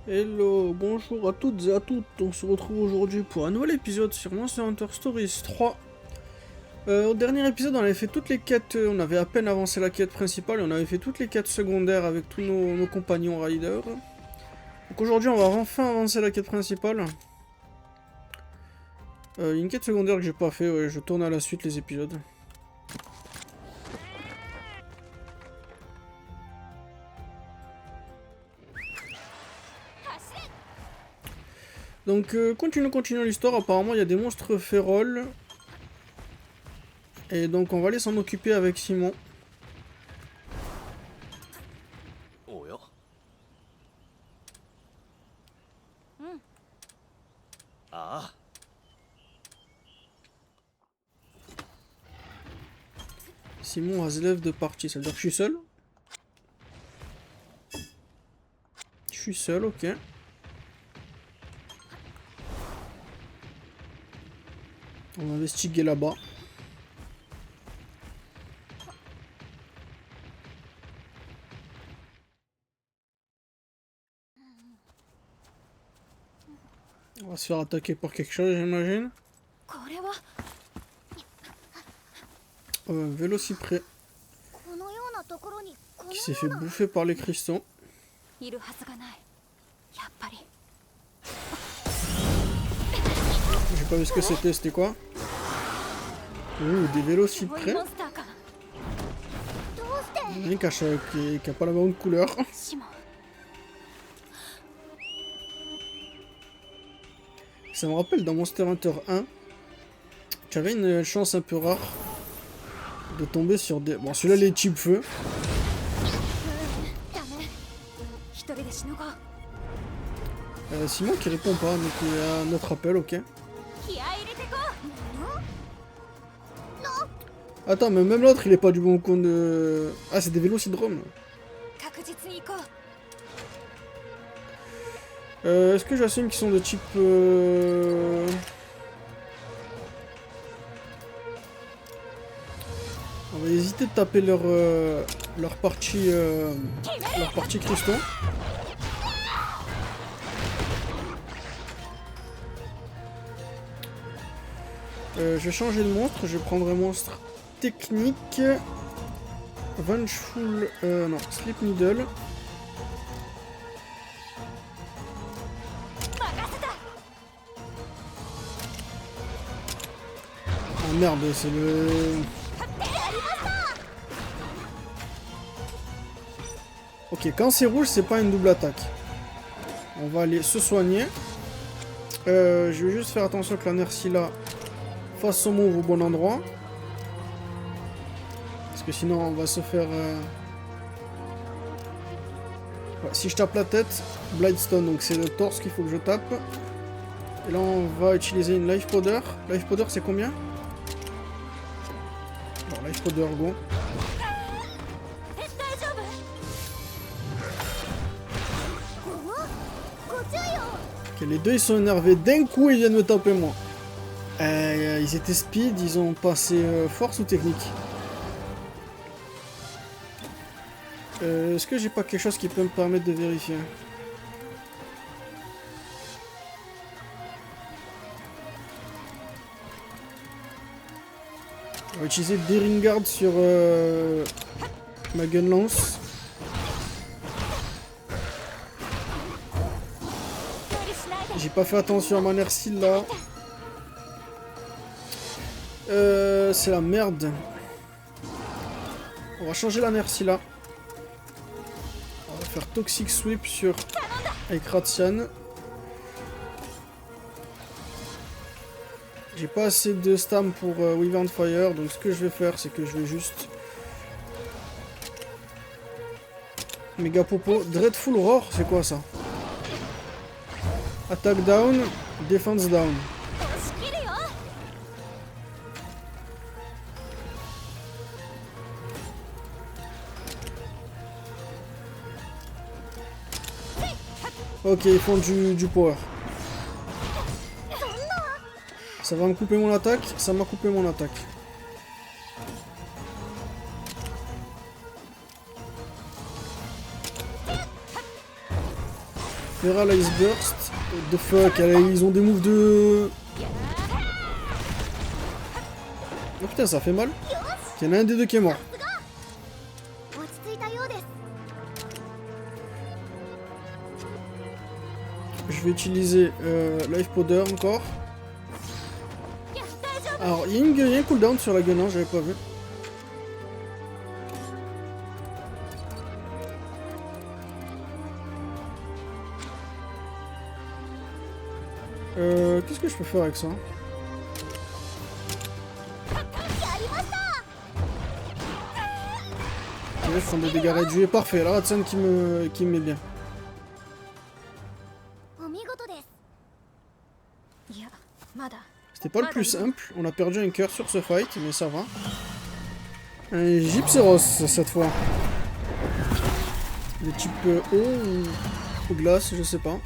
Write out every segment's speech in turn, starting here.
Hello, bonjour à toutes et à toutes, on se retrouve aujourd'hui pour un nouvel épisode sur Monster Hunter Stories 3. Au dernier épisode on avait fait toutes les quêtes, on avait à peine avancé la quête principale et on avait fait toutes les quêtes secondaires avec tous nos compagnons riders. Donc aujourd'hui on va enfin avancer la quête principale. Une quête secondaire que j'ai pas fait, ouais, je tourne à la suite les épisodes. Donc continuons l'histoire, apparemment il y a des monstres féroles. Et donc on va aller s'en occuper avec Simon. Simon has left de partie, ça veut dire que je suis seul. Je suis seul, ok. On va investiguer là-bas. On va se faire attaquer par quelque chose, j'imagine. Vélocyprès qui s'est fait bouffer par les cristaux. Je J'ai pas vu ce que c'était quoi? Ouh, des vélocyprès. Rien qui a pas la même couleur. Ça me rappelle dans Monster Hunter 1, tu avais une chance un peu rare de tomber sur des... Bon, celui-là, les types feu. Simon qui répond pas, donc il y a un autre appel, ok. Attends, mais même l'autre, il est pas du bon con de... Ah, c'est des vélocidromes. Est-ce que j'assume qu'ils sont de type... On va hésiter de taper leur partie cristaux. Je vais changer de monstre, je vais prendre un monstre technique. Vengeful... non, Sleep Needle. Oh merde, c'est le... Ok, quand c'est rouge, c'est pas une double attaque. On va aller se soigner. Je vais juste faire attention que la Nerscylla fasse son move au bon endroit. Parce que sinon, on va se faire... Ouais, si je tape la tête, Blightstone, donc c'est le torse qu'il faut que je tape. Et là, on va utiliser une Life Powder. Life Powder, c'est combien? Bon, Life Powder, go. Ok, les deux ils sont énervés. D'un coup ils viennent me taper moi. Ils étaient speed, ils ont passé force ou technique. Est-ce que j'ai pas quelque chose qui peut me permettre de vérifier? On va utiliser Daring Guard sur ma gun lance. J'ai pas fait attention à ma Nerscylla là. C'est la merde. On va changer la Nerscylla. On va faire Toxic Sweep sur Ekratian. J'ai pas assez de stam pour Wyvern Fire, donc ce que je vais faire, c'est que je vais juste... Méga Popo. Dreadful Roar, c'est quoi ça? Attack down, defense down. Ok, ils font du power. Ça va me couper mon attaque, ça m'a coupé mon attaque. Feral Ice Burst. What the fuck, ils ont des moves de... Oh putain, ça fait mal. Il y en a un des deux qui est mort. Je vais utiliser Life Powder encore. Alors, il y a un cooldown sur la gun, hein, j'avais pas vu. Qu'est-ce que je peux faire avec ça? Je prends des dégâts réduits. Parfait, la Ratsun qui me met bien. C'était pas le plus simple. On a perdu un cœur sur ce fight, mais ça va. Un Gypseros cette fois. De type eau ou glace, je sais pas.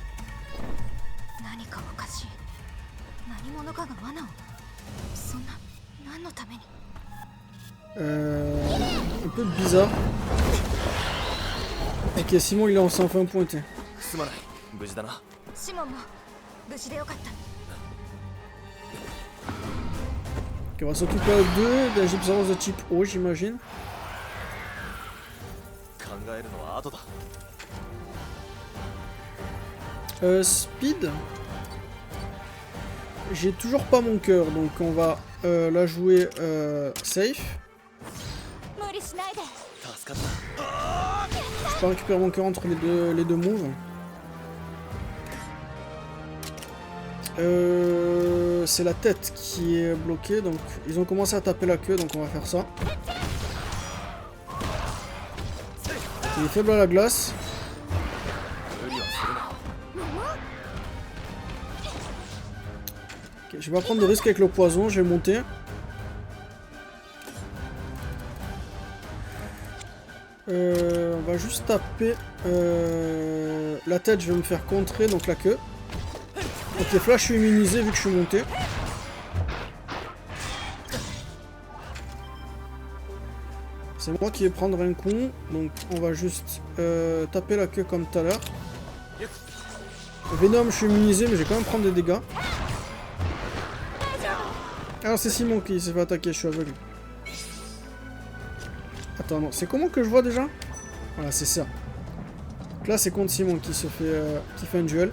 Un peu bizarre. Ok, Simon il est enfin pointé. Ok, on va s'occuper à deux d'un Gypseros de type eau, j'imagine. Speed. J'ai toujours pas mon cœur, donc on va la jouer safe. Je peux récupérer mon cœur entre les deux moves. C'est la tête qui est bloquée, donc ils ont commencé à taper la queue, donc on va faire ça. Il est faible à la glace. Okay, je vais pas prendre de risque avec le poison, je vais monter. On va juste taper la tête, je vais me faire contrer, donc la queue. Ok, Flash, je suis immunisé vu que je suis monté. C'est moi qui vais prendre un coup, donc on va juste taper la queue comme tout à l'heure. Venom, je suis immunisé, mais je vais quand même prendre des dégâts. Alors c'est Simon qui s'est fait attaquer, je suis aveugle. Attends, non, c'est comment que je vois déjà? Voilà, c'est ça. Donc là, c'est contre Simon qui fait un duel.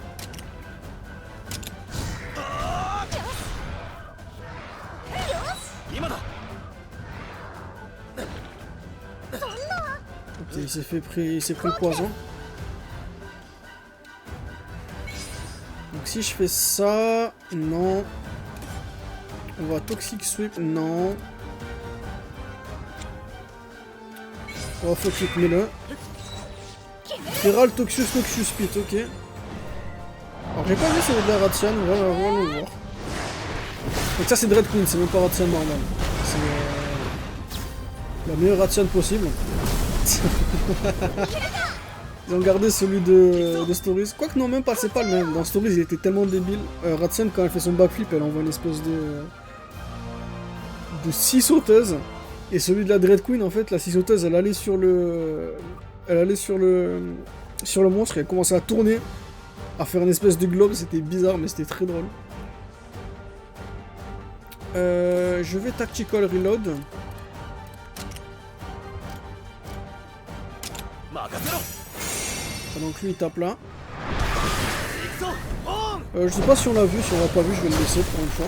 Ok, il s'est pris le poison. Donc si je fais ça, non. On va Toxic Sweep, non. On va Fuck mets-le. Feral Toxius Noxious Pit, ok. Alors j'ai pas vu celui de la Ratsun, on va le voir. Donc ça c'est Dread Queen, c'est même pas Ratsun normal. C'est la meilleure Ratsun possible. Ils ont gardé celui de Stories. Quoique non, même pas, c'est pas le même. Dans Stories il était tellement débile. Ratsun quand elle fait son backflip, elle envoie une espèce de 6 sauteuses. Et celui de la Dread Queen, en fait, la 6 sauteuse, elle allait sur le monstre et elle commençait à tourner, à faire une espèce de globe. C'était bizarre, mais c'était très drôle. Je vais Tactical Reload. Pendant que lui il tape là. Je sais pas si on l'a vu, si on l'a pas vu, je vais le laisser pour une fois.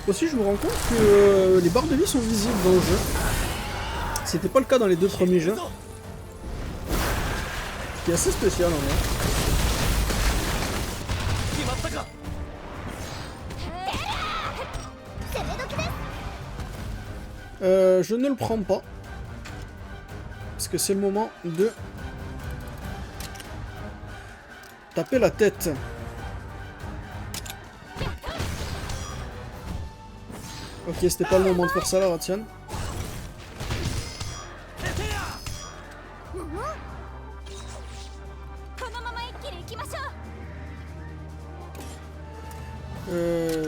Aussi, je me rends compte que les barres de vie sont visibles dans le jeu. C'était pas le cas dans les deux premiers jeux. Ce qui est assez spécial en vrai. Je ne le prends pas. Parce que c'est le moment de taper la tête. Ok, c'était pas le moment de faire ça la Ratsun.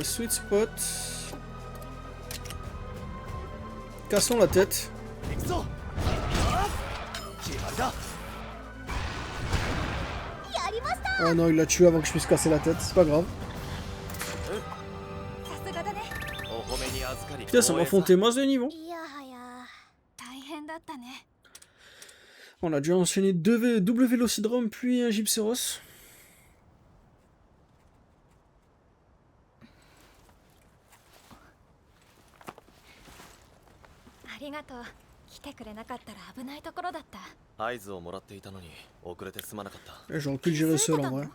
Sweet Spot. Cassons la tête. Ah non, il l'a tué avant que je puisse casser la tête, c'est pas grave. Putain, ça m'a fonté masse de niveau. On a dû enchaîner double Vélocidrome puis un Gypséros. J'aurais pu le gérer seul en vrai.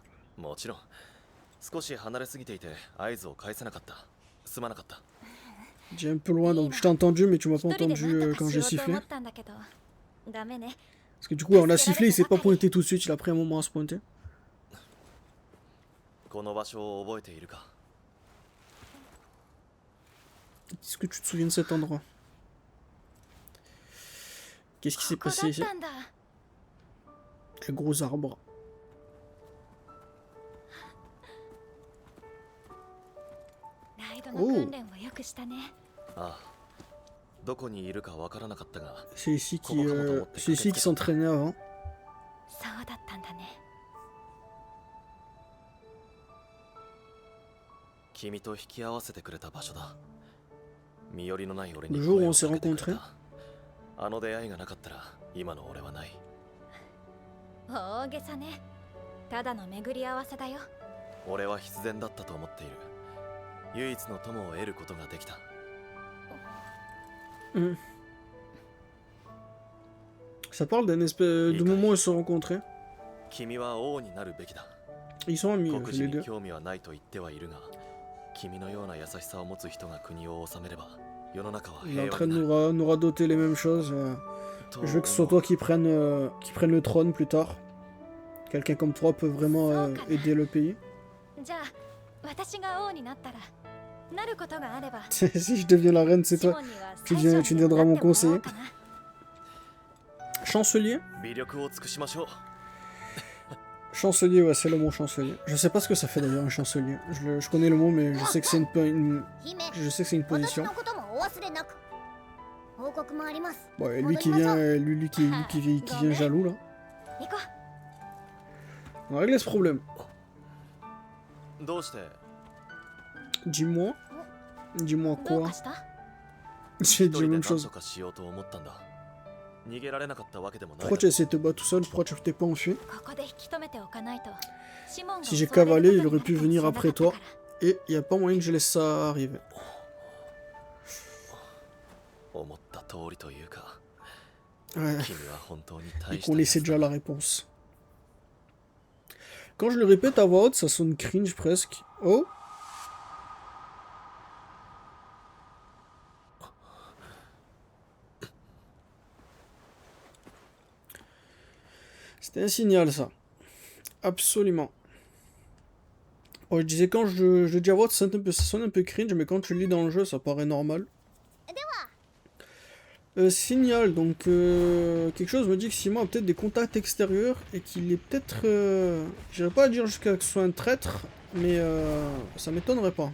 J'ai un peu loin donc je t'ai entendu mais tu m'as pas entendu quand j'ai sifflé. Parce que du coup on l'a sifflé, il s'est pas pointé tout de suite, il a pris un moment à se pointer. Est-ce que tu te souviens de cet endroit? Qu'est-ce qui s'est passé ici? Un gros arbre. Oh! C'est ici qu'il s'entraînait avant. Le jour où on s'est rencontrés. Ça parle d'un espèce de moment où ils se sont rencontrés. Ils sont amis, les deux. Il est en train de nous radoter les mêmes choses. Je veux que ce soit toi qui prenne le trône plus tard. Quelqu'un comme toi peut vraiment aider le pays. Si je deviens la reine, c'est toi. Tu deviendras mon conseiller. Chancelier? Chancelier, ouais, c'est le mot chancelier. Je sais pas ce que ça fait d'ailleurs un chancelier. Je connais le mot, mais je sais que c'est une position. Bon, et lui qui vient jaloux là. On va régler ce problème. Dis-moi. Dis-moi quoi? J'ai dit la même chose. Pourquoi tu as essayé de te battre tout seul? Pourquoi tu t'es pas enfui? Si j'ai cavalé, il aurait pu venir après toi. Et il n'y a pas moyen que je laisse ça arriver. Ouais. Et qu'on laissait déjà la réponse. Quand je le répète à voix haute, ça sonne cringe presque. Oh! C'était un signal, ça. Absolument. Bon, je disais, quand je le dis à voix haute, ça sonne un peu cringe, mais quand tu le lis dans le jeu, ça paraît normal. Signal, donc quelque chose me dit que Simon a peut-être des contacts extérieurs et qu'il est peut-être... J'irais pas à dire jusqu'à que ce soit un traître, mais ça m'étonnerait pas.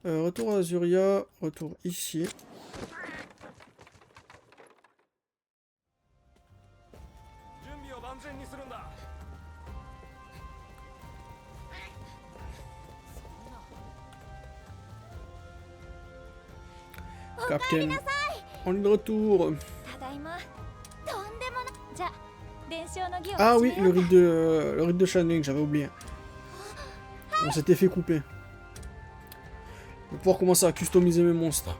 Retour à Azuria, retour ici. Captain, on est de retour. Ah oui, le rite de Shanling, j'avais oublié. On s'était fait couper. Je vais pouvoir commencer à customiser mes monstres.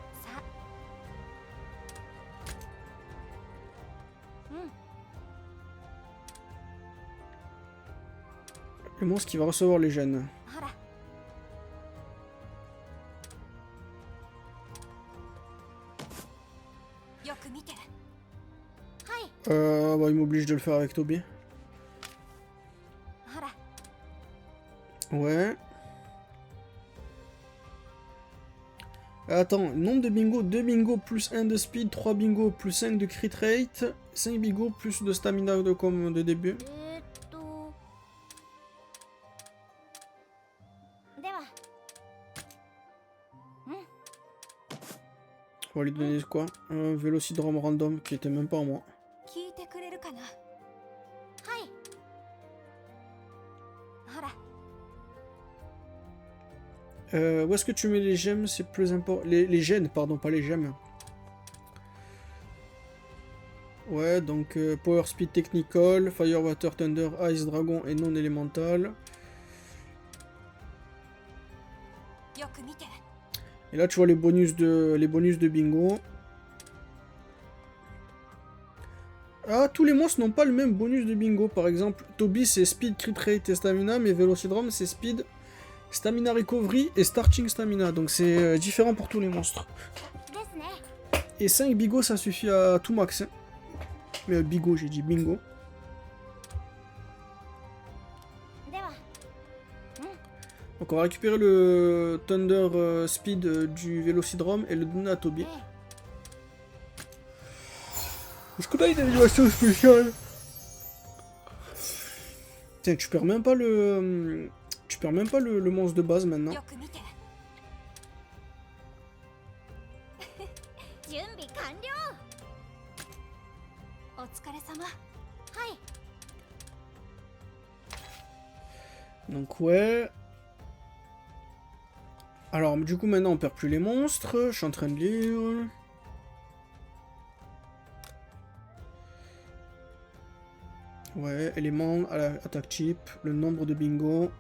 Le monstre qui va recevoir les gènes. Bah, il m'oblige de le faire avec Toby. Ouais. Attends, nombre de bingo, 2 bingo plus 1 de speed, 3 bingo plus 5 de crit rate, 5 bingo plus de stamina de début. On va lui donner quoi? Un Vélocidrome random qui était même pas en moi. 聞いてくれるかな。はい。ほら。Où est-ce que tu mets les gemmes? C'est plus important. Les gènes, pardon, pas les gemmes. Ouais, donc Power Speed Technical, Fire, Water, Thunder, Ice, Dragon et non élémental. Et là tu vois les bonus de bingo. Ah, tous les monstres n'ont pas le même bonus de bingo. Par exemple, Toby c'est Speed, Crit Rate et Stamina, mais Velocidrome c'est Speed, Stamina Recovery et Starting Stamina. Donc c'est différent pour tous les monstres. Et 5 bingo ça suffit à tout max. Hein. Mais bingo, j'ai dit bingo. Donc on va récupérer le Thunder Speed du Vélocidrome et le donner à Toby. Est-ce qu'on a une animation spéciale? Tiens, tu perds même pas le... Tu perds même pas le monstre de base maintenant. Donc ouais... Alors du coup maintenant on perd plus les monstres, je suis en train de lire... Ouais, élément, attaque type, le nombre de bingo.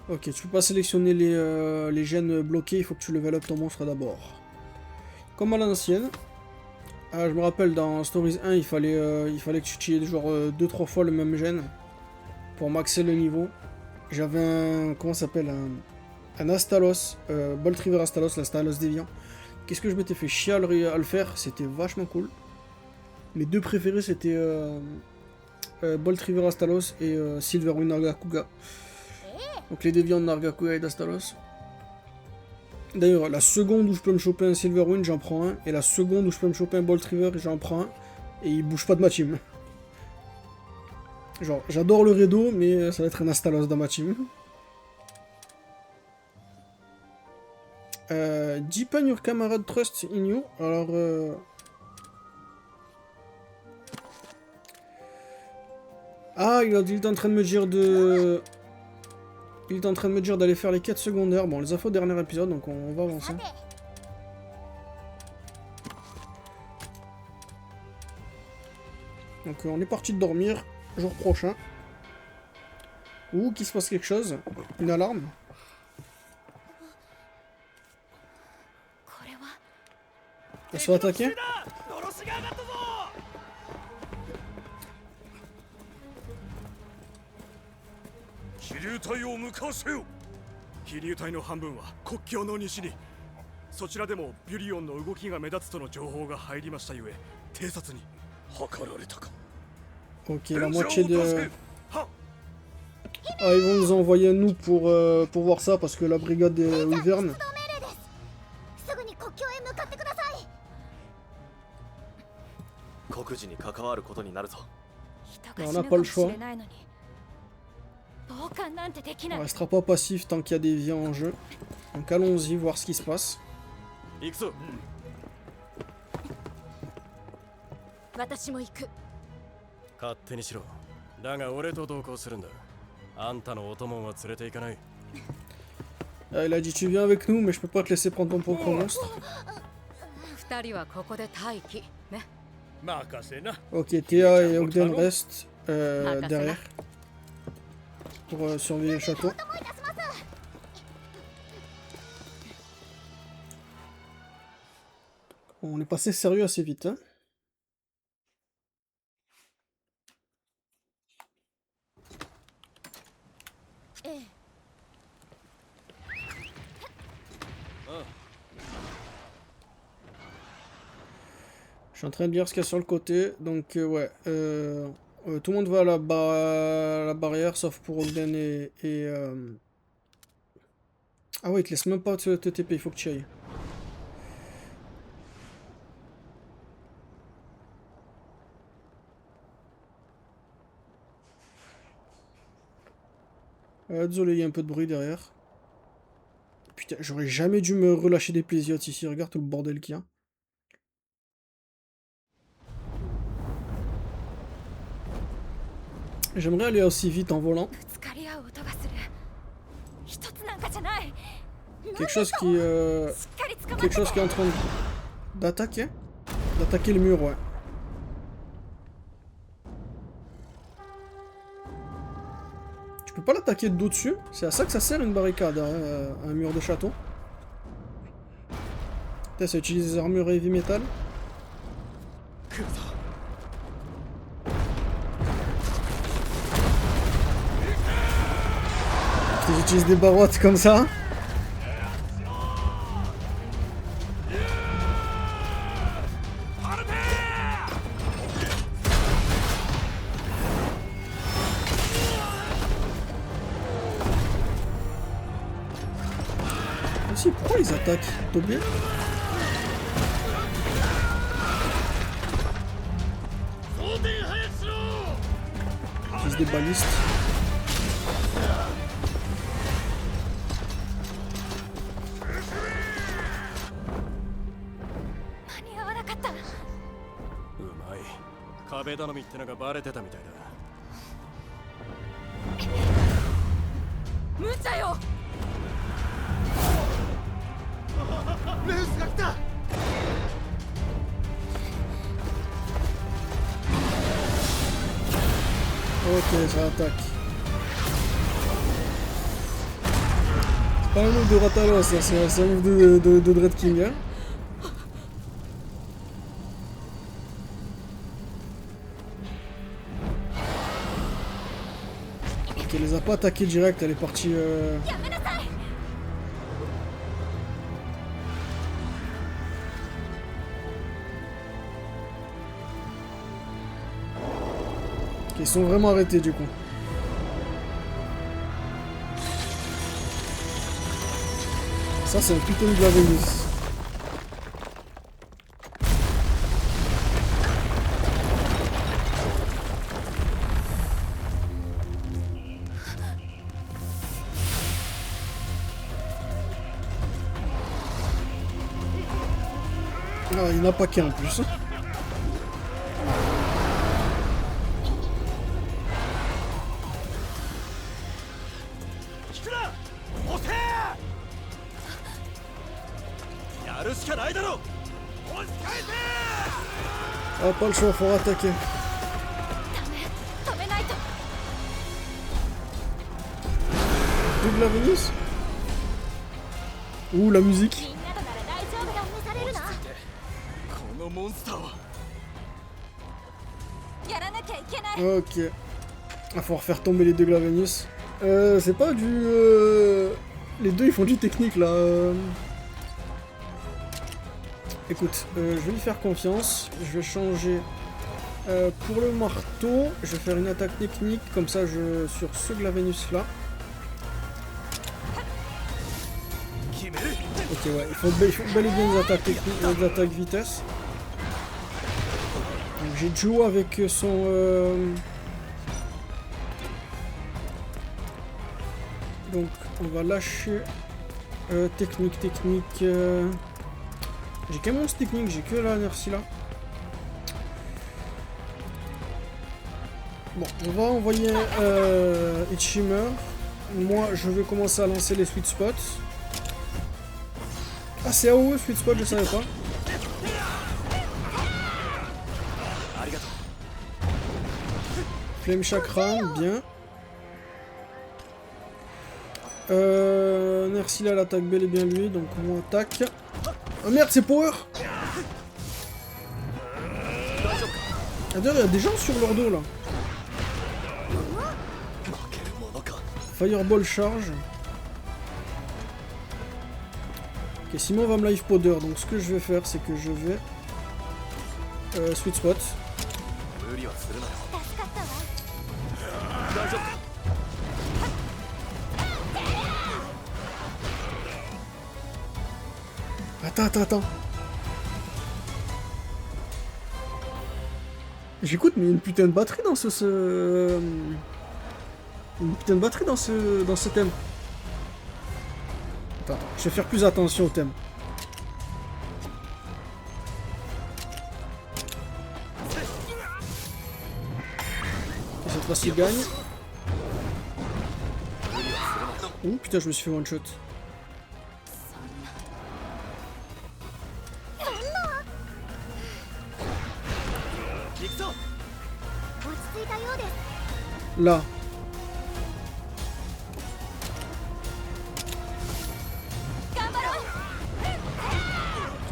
Ok, tu peux pas sélectionner les gènes bloqués, il faut que tu level up ton monstre d'abord. Comme à l'ancienne. Ah, je me rappelle, dans Stories 1, il fallait que tu utilises genre 2-3 fois le même gène pour maxer le niveau. J'avais un... comment ça s'appelle un Astalos, Bolt River Astalos, l'Astalos Déviant. Qu'est-ce que je m'étais fait chier à le faire, c'était vachement cool. Mes deux préférés c'était Bolt River Astalos et Silverwind Nargacuga. Donc les déviants de Nargacuga et d'Astalos. D'ailleurs, la seconde où je peux me choper un Silverwind, j'en prends un. Et la seconde où je peux me choper un Bolt River, j'en prends un. Et il bouge pas de ma team. Genre, j'adore le Redo, mais ça va être un Astalos dans ma team. Deepen your camarade trust in you. Alors, ah, il est en train de me dire de... Il est en train de me dire d'aller faire les quêtes secondaires. Bon, on les a fait au dernier épisode, donc on va avancer. Donc on est parti de dormir, jour prochain. Ouh, qu'il se passe quelque chose. Une alarme. On se fait attaquer. 飛竜隊を向かわせよ。飛竜隊の半分は国境の西に。そちらでもビュリオンの動きが目立つとの情報が入りましたゆえ、偵察に測られたか。Ok, la moitié de... Ah, ils vont nous envoyer nous pour voir ça parce que la brigade des Wyvern. On n'a pas le choix. On restera pas passif tant qu'il y a des vies en jeu. Donc allons-y voir ce qui se passe. 勝手にしろ。だが俺と同行するんだ。あんたのお供は連れて行かない。Ah, il a dit tu viens avec nous mais je peux pas te laisser prendre ton propre monstre. Ok, Théa et Ogden restent derrière pour surveiller le château. On est passé sérieux assez vite, hein. Je suis en train de lire ce qu'il y a sur le côté, donc ouais, tout le monde va à la barrière sauf pour Ogden et Ah ouais, il te laisse même pas te TP, il faut que tu y ailles. Désolé, il y a un peu de bruit derrière. Putain, j'aurais jamais dû me relâcher des plésiotes ici. Regarde tout le bordel qu'il y a. J'aimerais aller aussi vite en volant. ぶつかり合う音がする。一つなんかじゃない。 Quelque chose qui, しっかり捕まって quelque chose qui est en train d'attaquer. D'attaquer le mur, ouais. Tu peux pas l'attaquer de dos dessus? C'est à ça que ça sert une barricade, hein, un mur de château. Putain, ça utilise des armures heavy metal. 来るぞ Ils utilisent des barouettes comme ça. Aussi, pourquoi ils attaquent? T'as oublié? Ils utilisent des balistes. 間に合わなかった。うまい壁頼みってのがバレてたみたいだ無茶よ。 レースが来た Ok, ça attaque. C'est pas un move de Ratalos, ça, c'est un move de Dread King. Hein. Ok, elle les a pas attaqués direct, elle est partie. やめなさい。 Ok, ils sont vraiment arrêtés du coup. Ça, c'est un putain de Glavenus. Ah, il n'y en a pas qu'un en plus. 引くな押せやるしかないだろ押し返せ Ah, pas le choix, faut attaquer. ダメ。止めないと。 Deux Glavenus. Ouh, la musique. みんなとなら大丈夫だ。召されるな。このモンスターはやらなきゃいけない。 Ok. Il faut refaire tomber les deux Glavenus. C'est pas du... Les deux, ils font du technique, là. Écoute, je vais lui faire confiance. Je vais changer... pour le marteau, je vais faire une attaque technique, comme ça, sur ce Glavenus-là. 決める Ok, ouais, il faut bel et bien des attaques techniques, des attaques vitesse. Donc, j'ai Joe avec son... Donc, on va lâcher technique. J'ai qu'un monstre technique, j'ai que la Nercy là. Bon, on va envoyer Itchimmer. Moi, je vais commencer à lancer les Sweet Spots. Ah, c'est AOE Sweet Spot, je savais pas. ありがとう Flame Chakra, bien. Nercy là, l'attaque bel et bien lui, donc on attaque. Oh merde, c'est Power! Ah, d'ailleurs, il y a des gens sur leur dos là. 負けるものか Fireball charge. Ok, Simon va me live powder, donc ce que je vais faire, c'est que je vais... Sweet Spot. 無理はするなよ助かったわ。大丈夫か Attends. J'écoute, mais il y a une putain de batterie dans Une putain de batterie dans ce thème. Attends, je vais faire plus attention au thème. Et cette fois-ci, il gagne. Oh putain, je me suis fait one shot. 行くぞ。 落ち着いたようです。 Là.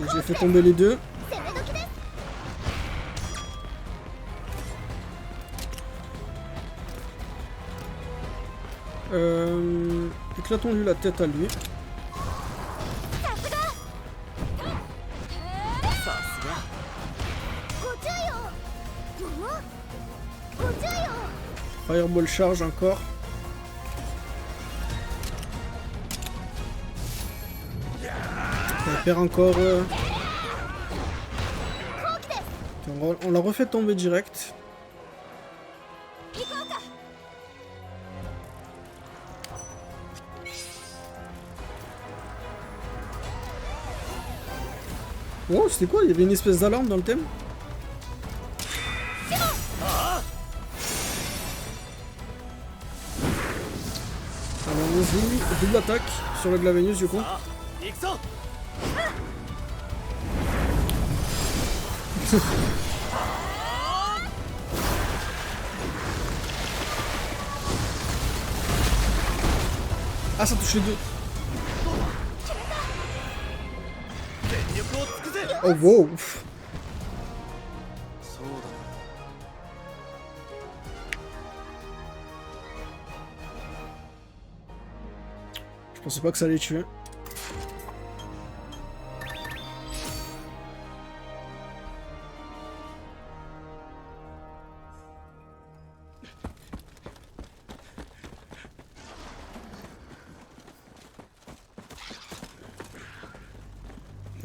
Ok, j'ai fait tomber les deux. 攻め時です。 Éclatons-lui la tête à lui. さすが。さすが。 ご注意を。ご注意を。 Fireball charge encore. On perd encore. 後期です。 On l'a refait tomber direct. 行こうか。 Oh, c'était quoi? Il y avait une espèce d'alarme dans le thème? Allons-y, double attaque sur le Glavenius du coup. 行くぞ。 Ah, ça touche les deux. 全力を尽くせ。 Oh, wow. そうだな。 Je pensais pas que ça allait tuer.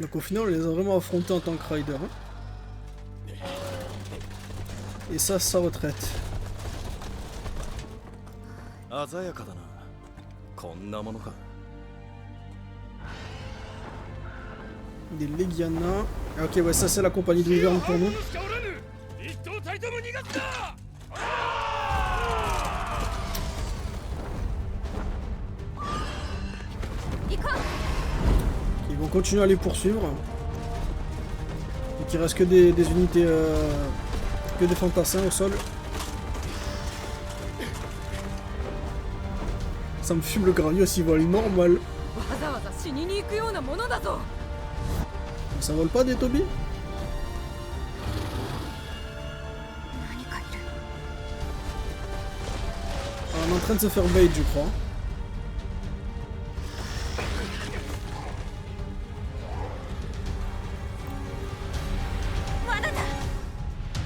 Donc au final on les a vraiment affrontés en tant que rider. Hein. Et ça, sa retraite. 鮮やかだな。こんなものか。 Des Legiana. Ah, ok, ouais, ça c'est la compagnie de Wyvern pour nous. 一頭たりとも逃がすな。 行こう。 Ils vont continuer à les poursuivre. Et qu'il reste que des unités. Que des fantassins au sol. Ça me fume le Gravios, il vole normal. わざわざ死にに行くようなものだぞ。 Ça vole pas des Toby? 何かいる。 Ah, on est en train de se faire bait, je crois.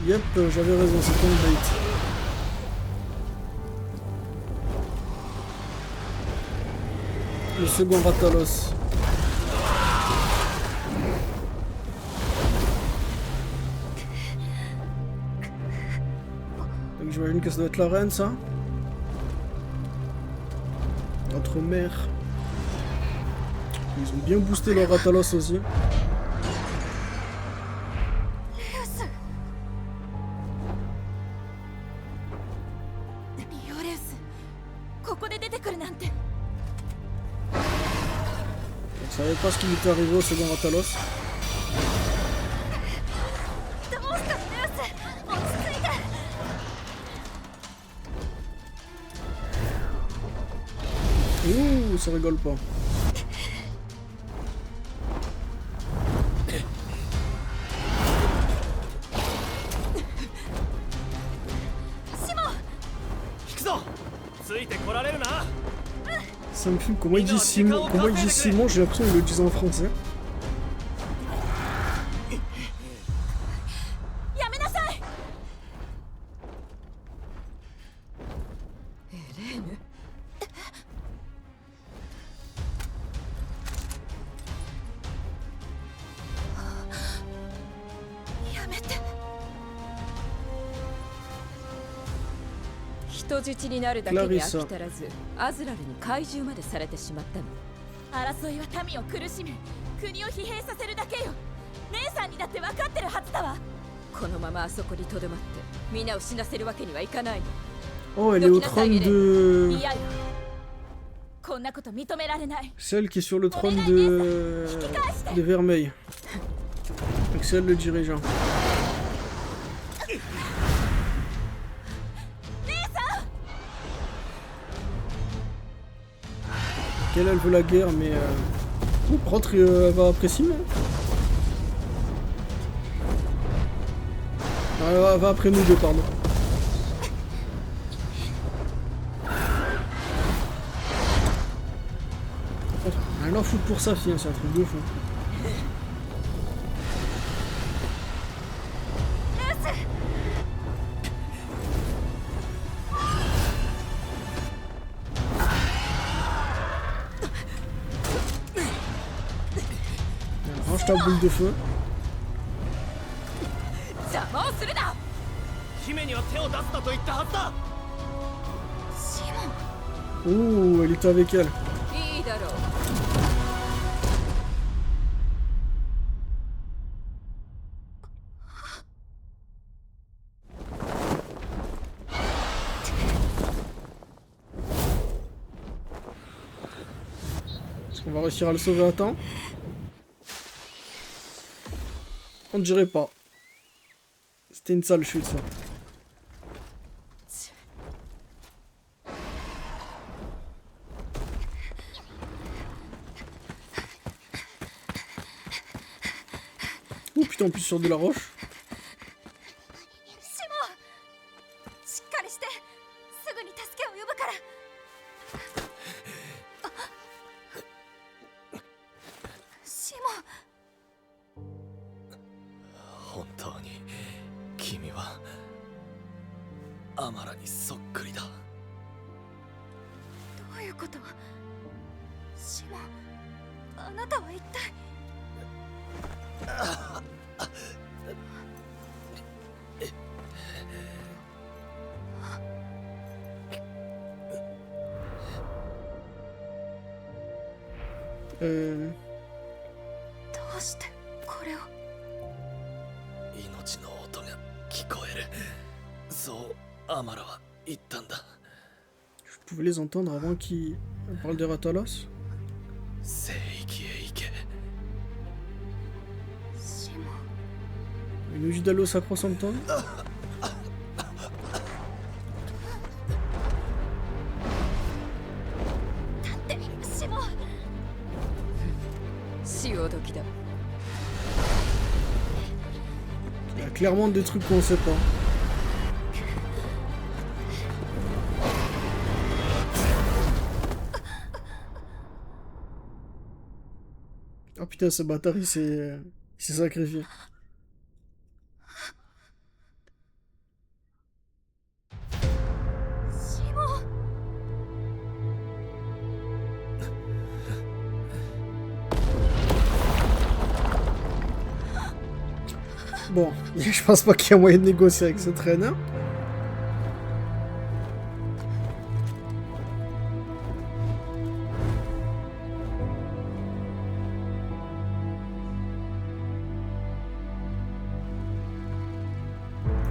Yep, j'avais raison, c'est ton bait. Le second Ratalos. Donc j'imagine que ça doit être la reine, ça. Notre mère. Ils ont bien boosté leur Ratalos aussi. レウス。リオレウス。ここで出てくるなんて。 Je savais pas ce qui lui était arrivé au second Ratalos. どうしたレウス。落ち着いて。 Ouh, ça rigole pas. シモン。 行くぞ。ついてこられるな。 Ça me fume comment il dit Simon, j'ai l'impression qu'il le dit en français. やめなさい。エレーヌ。やめて。人質になるだけに飽き足らずアズラルに怪獣までされてしまったの。争いは民を苦しめ、国を疲弊させるだけよ。姉さんにだって分かってるはずだわ。このままあそこにとどまって皆を死なせるわけにはいかないの。 Oh, elle est au trône de... いやよ、こんなこと認められない。 Celle qui est sur le trône de Vermeil. Axel le dirigeant. Elle veut la guerre, mais... Rentre, elle va après Simon. Elle va après nous deux, pardon. Elle en fout pour sa fille, hein, c'est un truc de fou. Range ta boule de feu. Ouh, elle était avec elle. Est-ce qu'on va réussir à le sauver à temps? On dirait pas. C'était une sale chute, ça. Oh putain, en plus sur de la roche. しっかりして、すぐに助けを呼ぶから。シモン。本当に君はアマラにそっくりだ。どういうこと？シモン、あなたは一体。どうしてこれを？命の音が聞こえる。そうアマラは言ったんだ。Je pouvais les entendre avant qu'ils parlent de Ratalos. 聖域へ行け。シモン。 Il nous dit d'aller au Sacro Sanctum. シモン。潮時だ。 Il y a clairement des trucs qu'on sait pas. Oh putain, ce bâtard il s'est sacrifié. Bon, je pense pas qu'il y a moyen de négocier avec ce traîneur.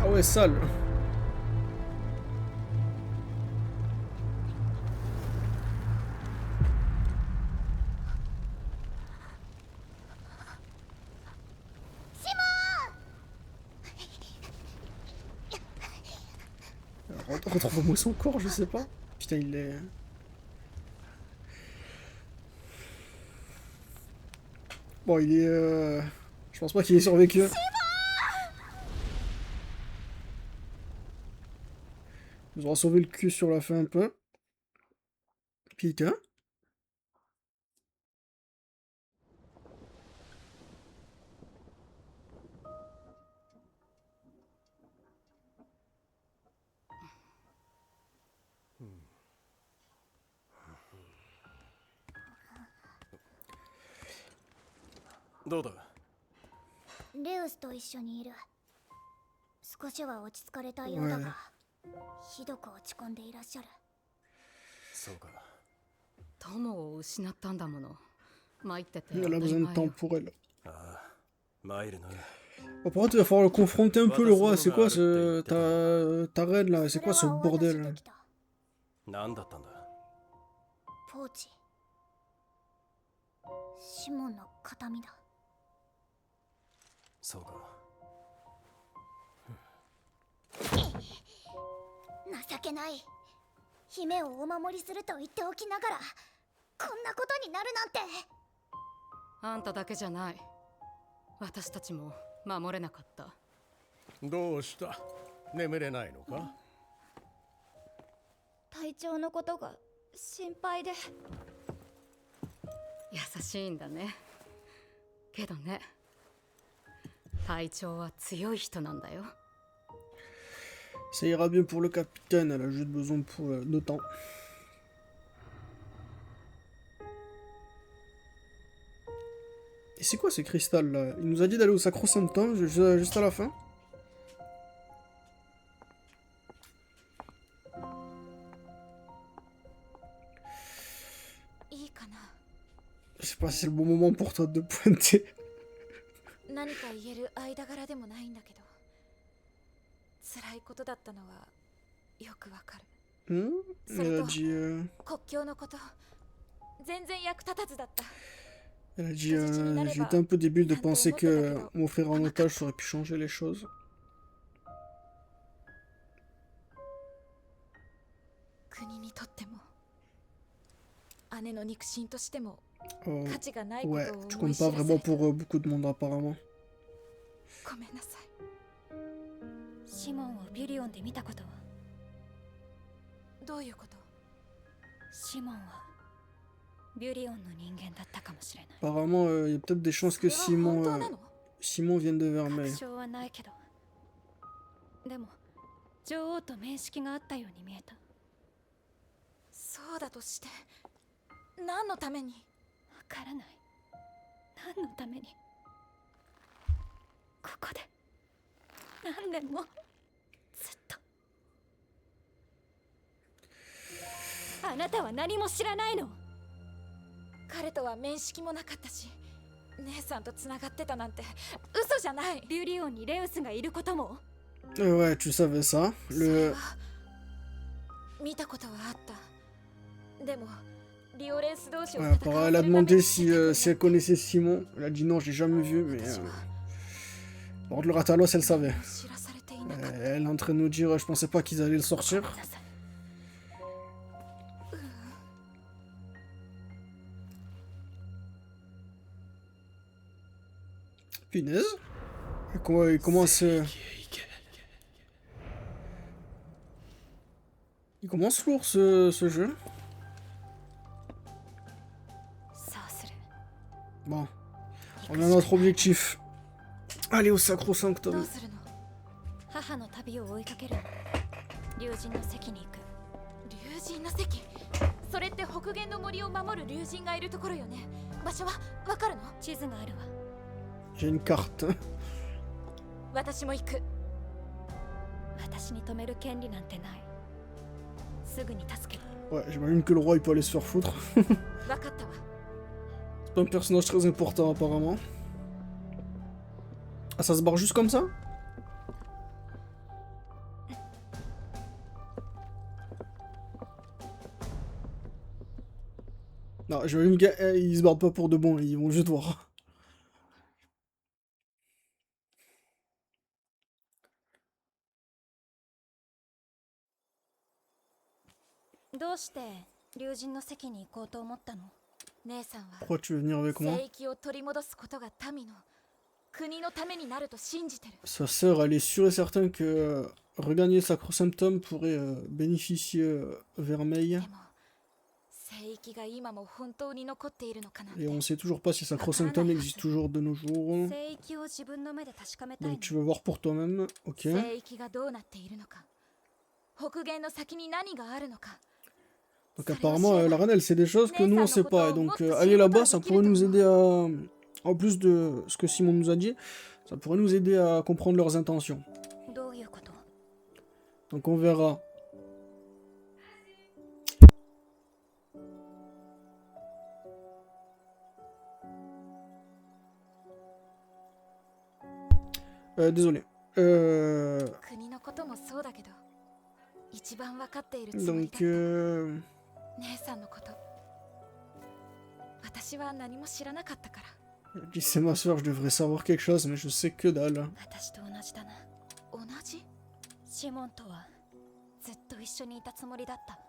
Ah ouais, sale. Retrouve-moi son corps, je sais pas. Putain, il est... Bon, il est... Je pense pas qu'il ait survécu. Il nous aura sauvé le cul sur la fin un peu. Putain. Dodo. レウスと一緒にいる。少しは落ち着かれたようだが、ひどく落ち込んでいらっしゃる。そうか。友を失ったんだもの。参ってて Elle a besoin de temps pour elle. ああ参るのよ。 Bon, par contre, il va falloir le confronter un peu, le roi. C'est quoi ce... ta reine, là? C'est quoi ce それはお渡しで bordel? きた何だったんだ。ポーチシモンの形見だそうか。情けない姫をお守りすると言っておきながらこんなことになるなんてあんただけじゃない私たちも守れなかったどうした眠れないのか体調のことが心配で優しいんだねけどね隊長は強い人なんだよ Ça ira bien pour le capitaine, elle a juste besoin de temps. Et c'est quoi ces cristals là? Il nous a dit d'aller au Sacro-Sanctum juste à la fin. Je sais pas si c'est le bon moment pour toi de pointer. 何か言える間柄でもないんだけど辛いことだったのはよくわかる Elle a dit... 国境のこと全然役立たずだった Elle a dit... J'étais un peu débile de penser que m'offrir en otage ça aurait pu changer les choses. 国にとっても姉の肉親としても Oh, 価値がないこ ouais, とを tu 思い comptes 知 pas らさ vraiment れた pour beaucoup de monde apparemment. ごめんなさいシモンをビリオンで見たことはどういうこと シモンはビュリオンの人間だったかもしれない Apparemment, il y a peut-être des chances que それは本当な Simon, の Simon vienne de 確 Vermeil. 証はないけどでも女王と面識があったように見えたそうだとして何のためにわからない何のためにここで何年もずっとあなたは何も知らないの彼とは面識もなかったし姉さんとつながってたなんて嘘じゃないビュリオンにレウスがいることも Ouais, tu savais ça. それ Le... は見たことはあったでもリオレンス同士を Ouais, 戦 apparemment, わ elle せ a るため demandé に si, si elle connaissait Simon. Elle a dit non, j'ai jamais vu, mais... 私は Par contre, le Ratalos, elle savait. 知らされていなかった Elle est en train de nous dire, je pensais pas qu'ils allaient le sortir. Punaise. Il commence... Il commence lourd ce jeu. そうする Bon. On a notre objectif. Allez au どう Sacro-Sanctum. するの母の旅を追いかける竜神の席に行く竜神の席それって北限の森を守る竜神がいるところよね場所はわかるの地図があるわ J'ai une carte. 私も行く私に止める権利なんてないすぐに助ける Ouais, j'imagine que le roi il peut aller se faire foutre. わかったわ C'est pas un personnage très important apparemment. Ah, ça se barre juste comme ça? Non, j'imagine qu'ils se barrent pas pour de bon, ils vont juste voir. どうして竜神の席に行こうと思ったの姉さんは Pourquoi tu veux venir avec moi? 聖域を取り戻すことが民の国のためになると信じてる Sa sœur, elle est sûre et certaine que regagner le Sacro-Sanctum pourrait bénéficier Vermeil. でも聖域が今も本当に残っているのかなん Et て on sait toujours pas si Sacro-Sanctum existe toujours de nos jours. 聖域を自分の目で確かめたいの Donc tu veux voir pour toi-même, ok. 聖域がどうなっているのか北限の先に何があるのか Donc apparemment, la reine, elle sait des choses que nous, on sait pas. Et donc aller là-bas, ça pourrait nous aider à... En plus de ce que Simon nous a dit, ça pourrait nous aider à comprendre leurs intentions. どういうこと Donc on verra. Désolé. 国のこともそうだけど、一番分かっているつもり Donc, だった姉さんのこと。私は何も知らなかったから。je dis c'est ma soeur, je devrais savoir quelque chose, mais je sais que dalle. 私と同じだな。同じ？シモンとはずっと一緒にいたつもりだった。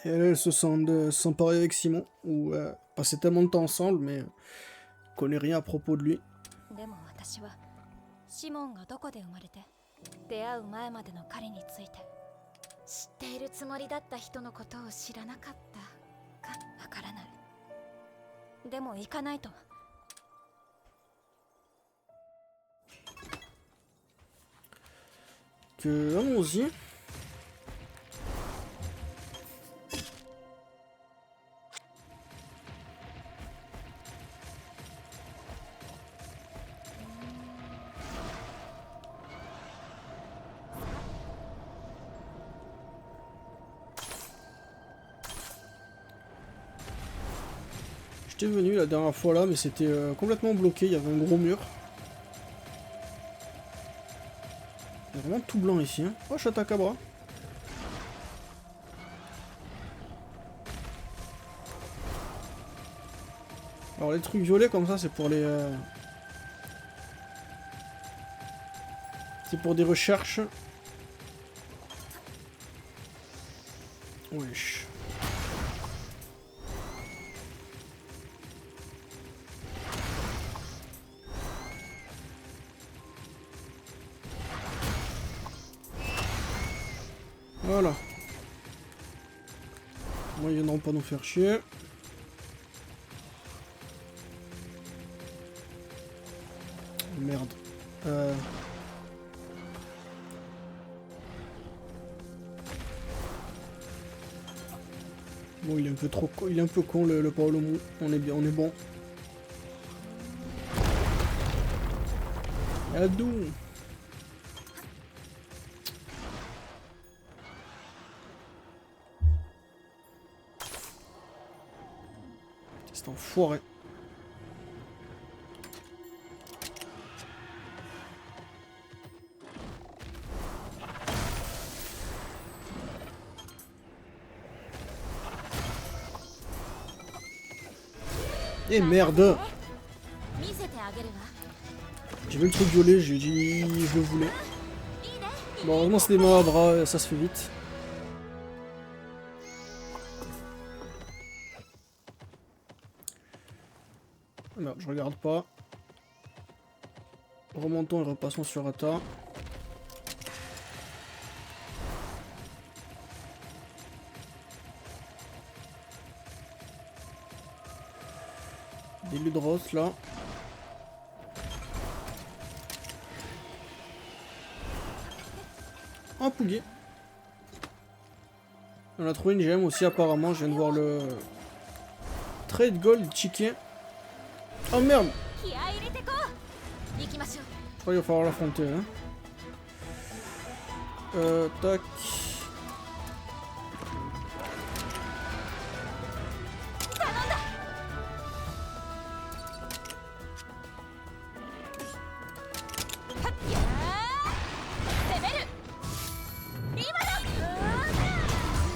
Et elles se sont pareilles avec Simon, ou passaient tellement de temps ensemble, mais connaît rien à propos de lui. でも私はシモンがどこで生まれて出会う前までの彼について知っているつもりだった人のことを知らなかったかわからない。でも行かないと。 Que allons-y. J'étais venu la dernière fois là, mais c'était complètement bloqué, il y avait un gros mur. Il y a vraiment tout blanc ici. Hein. Oh, Chatakabra. Alors les trucs violets comme ça, c'est pour les... C'est pour des recherches. Wesh. Voilà. Moi, ils viendront pas nous faire chier. Merde. Bon, il est un peu trop con, il est un peu con le Paolo Mou. On est bien, on est bon. Adou. C'est enfoiré. Et merde! J'ai vu le truc violet, j'ai dit je le voulais. Bon, heureusement c'est des mains à bras, ça se fait vite. Ah merde, je regarde pas. Remontons et repassons sur Ata. Des Ludros là. Un Pouguet. On a trouvé une gemme aussi apparemment, je viens de voir le Trade Gold Chicken. Oh merde! Je crois qu'il va falloir l'affronter hein. Tac.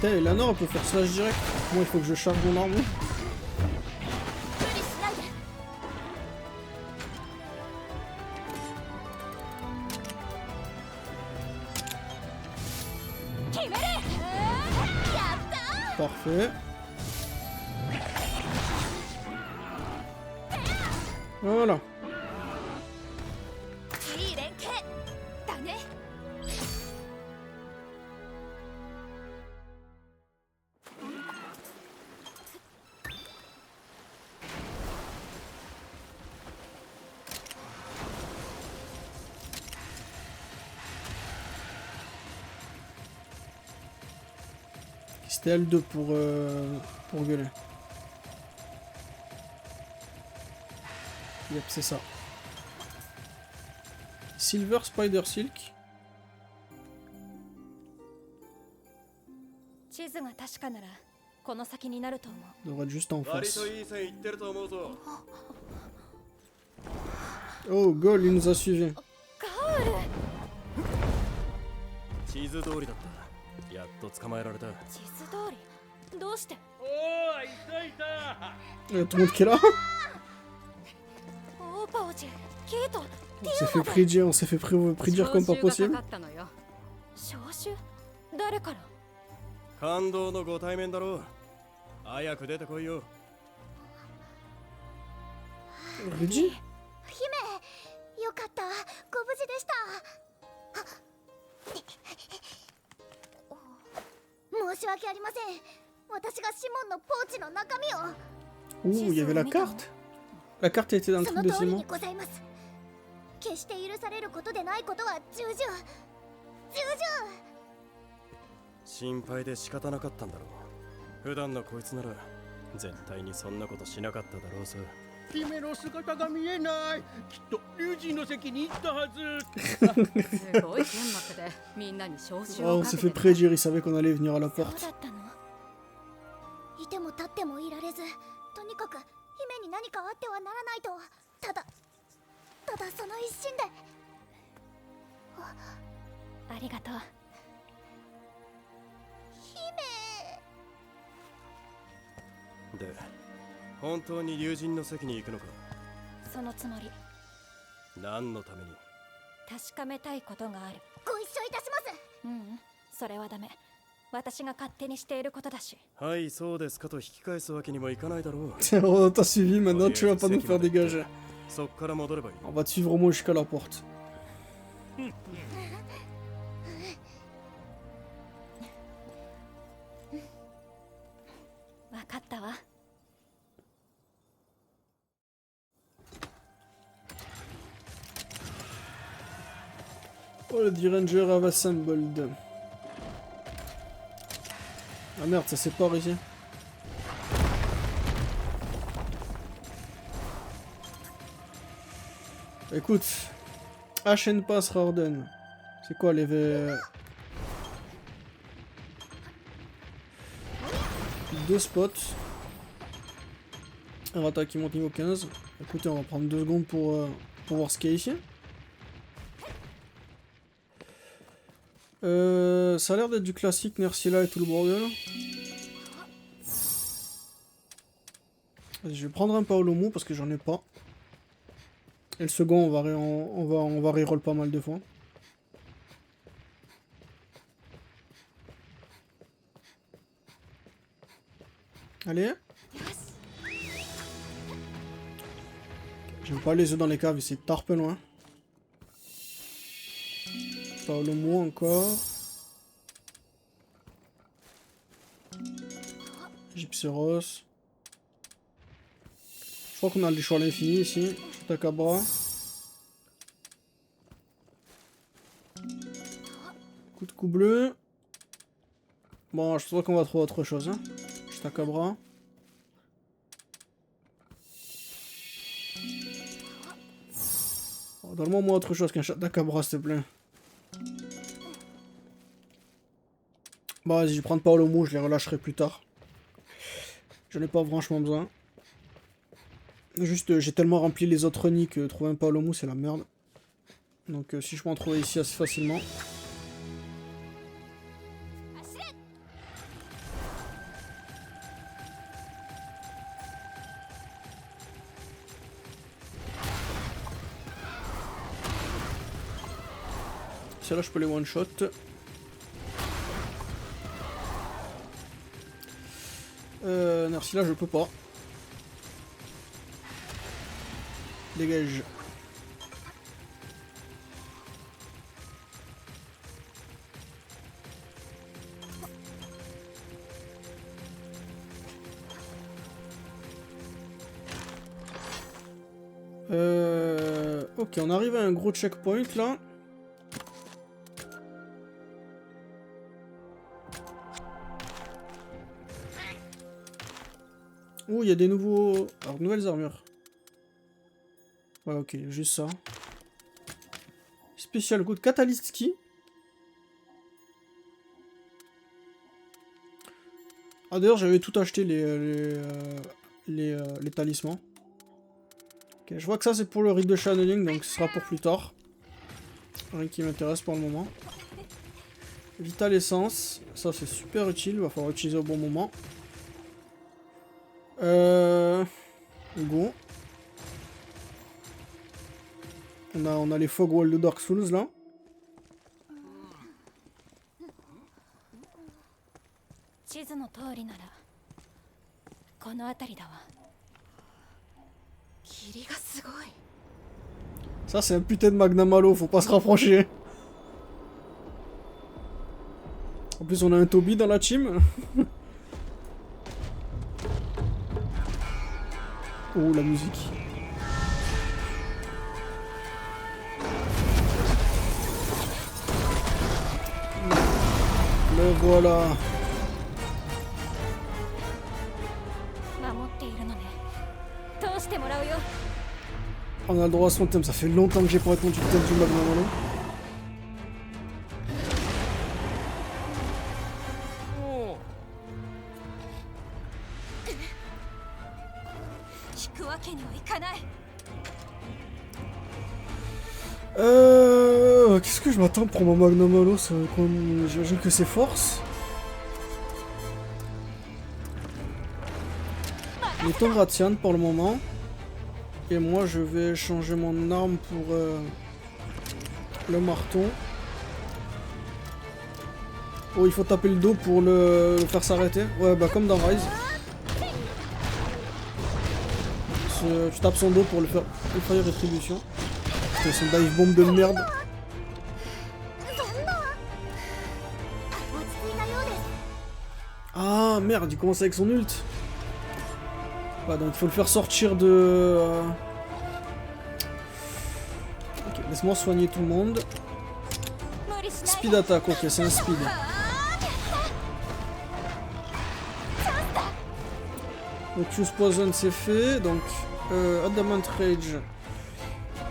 Putain, Eleanor elle peut faire slash direct. Moi il faut que je charge mon arme. Parfait. Voilà. C'était L2 pour gueuler. Yep, c'est ça. Silver Spider Silk. 地図が確かならこの先になると思う。 Devrait être juste en 割 face. といい線いってると思うぞ。 Oh, Goal, il nous a suivis. ガ地図通りだった。やっと捕まえられた。地図通りどうして？ Il y a tout le monde qui est là. オーパオジキート On s'est fait prédire comme pas possible. 招集誰から？感動のご対面だろう。早く出てこいよ。 Rudy? 姫、よかった、ご無事でした。申し訳ありません。私がシモンのポーチの中身を。 Ouh, il y avait la carte. La carte était dans le そ truc の de 通り Simon. にございます。決して許されることでないことは重々。心配で仕方なかったんだろう。普段のこいつなら絶対にそんなことしなかっただろうさ。姫の姿が見えない。きっと龍神の席に行ったはず。すごい剣幕でみんなに招集 Oh, を on か s'est け fait て。 prédire, il savait qu'on allait venir à la そう porte. だったの。いても立ってもいられず、とにかく姫に何かあってはならないと。ただその一心で。ありがとう。姫。で、本当に龍神の席に行くのか。そのつもり。何のために？確かめたいことがある。ご一緒いたします。それはダメ。私が勝手にしていることだし。はい、そうですかと引き返すわけにもいかないだろう。 On t'a suivi, maintenant tu vas pas nous faire dégager. そっから戻ればいい。 On va te suivre au moins jusqu'à la porte. わかったわ。 Oh, le D-Ranger have assembled. Ah merde, ça sépare ici. Écoute, HN Pass Raorden. C'est quoi les... Deux spots. Un rata qui monte niveau 15. Écoutez, on va prendre 2 secondes pour voir ce qu'il y a ici. Ça a l'air d'être du classique Nersila et tout le bordel. Je vais prendre un Paolomo parce que j'en ai pas. Et le second, on va reroll pas mal de fois. Allez. J'aime pas les œufs dans les caves, c'est tarpe loin. Paolomo encore. Gypseros. Je crois qu'on a le choix à l'infini ici. Takabra. Coup de coup bleu. Bon, je crois qu'on va trouver autre chose. Hein. Takabra. Oh, donne-moi moi autre chose qu'un Takabra, s'il te plaît. Bon, vas-y, je vais prendre Paolomo, je les relâcherai plus tard. J'en ai pas franchement besoin. Juste, j'ai tellement rempli les autres nids que trouver un Paolomo, c'est la merde. Donc, si je peux en trouver ici assez facilement. Celle-là, je peux les one-shot. Nersila, je peux pas. Dégage. Ok, on arrive à un gros checkpoint là. Oh, il y a des nouveaux... Alors, nouvelles armures. Ouais, ok, juste ça. Spécial good Catalyst Ski. Ah, d'ailleurs, j'avais tout acheté les talismans. Ok, je vois que ça, c'est pour le rite de channeling, donc ce sera pour plus tard. Rien qui m'intéresse pour le moment. Vital Essence, ça c'est super utile, va falloir utiliser au bon moment. Go. On a les fog walls de Dark Souls là. Ça c'est un putain de Magna Malo, faut pas se rapprocher. En plus on a un Toby dans la team. Oh la musique. Le voilà. On a le droit à son thème, ça fait longtemps que j'ai pas répondu le thème du Magna Malo. Qu'est-ce que je m'attends pour mon Magna Malo? J'imagine que c'est force. Les tons Gratian pour le moment. Et moi je vais changer mon arme pour le marteau. Oh, il faut taper le dos pour le faire s'arrêter. Ouais, bah comme dans Rise. Tu tapes son dos pour le faire rétribution. C'est son dive bomb de merde. Ah merde, il commence avec son ult. Ouais, donc il faut le faire sortir de... Ok, laisse-moi soigner tout le monde. Speed attack, ok, c'est un speed. Donc Fuse Poison c'est fait, donc Adamant Rage.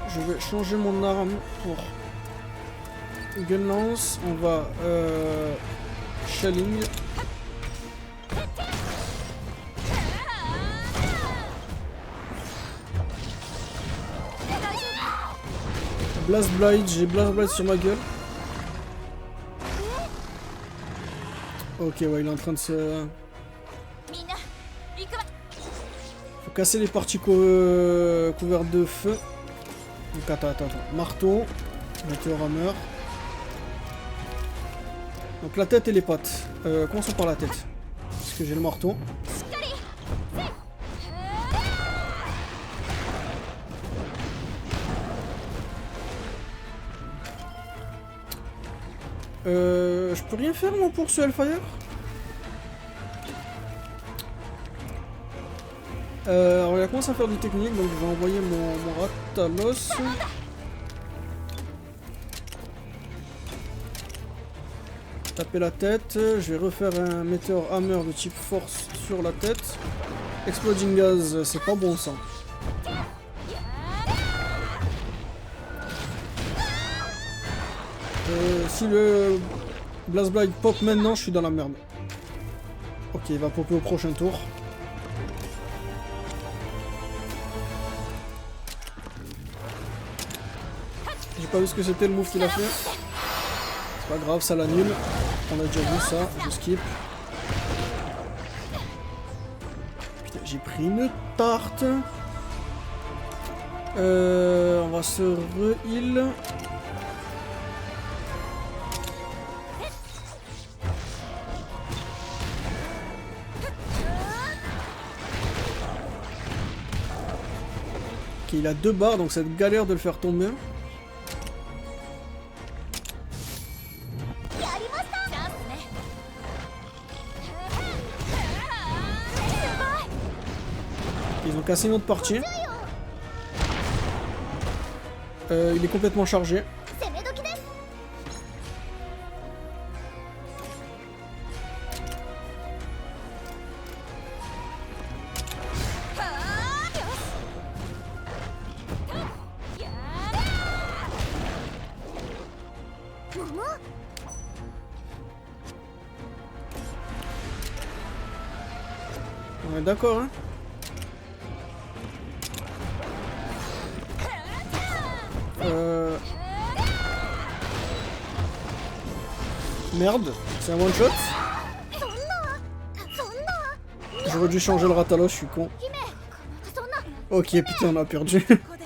Je vais changer mon arme pour Gun Lance. On va Shelling. Blast Blade, j'ai Blast Blade sur ma gueule. Ok, ouais, il est en train de se... Faut casser les parties couvertes de feu. Donc attends. Marteau, météorameur. Donc la tête et les pattes. Commençons par la tête. Parce que j'ai le marteau. Je peux rien faire moi pour ce Hellfire. Alors il a commencé à faire du technique, donc je vais envoyer mon Ratalos. Taper la tête, je vais refaire un Meteor Hammer de type force sur la tête. Exploding Gaz, c'est pas bon ça. Si le Blast Blade pop maintenant, je suis dans la merde. Ok, il va popper au prochain tour. J'ai pas vu ce que c'était le move qu'il a fait. C'est pas grave, ça l'annule. On a déjà vu ça, je skip. Putain, j'ai pris une tarte. On va se re-heal. Ok, il a 2 barres, donc c'est galère de le faire tomber. Ils ont cassé une autre partie. Il est complètement chargé. On est d'accord, hein? Merde, c'est un one shot. そんなJ'aurais dû changer le Ratalos, je suis con. 姫そんな Ok, putain, on a perdu. ここで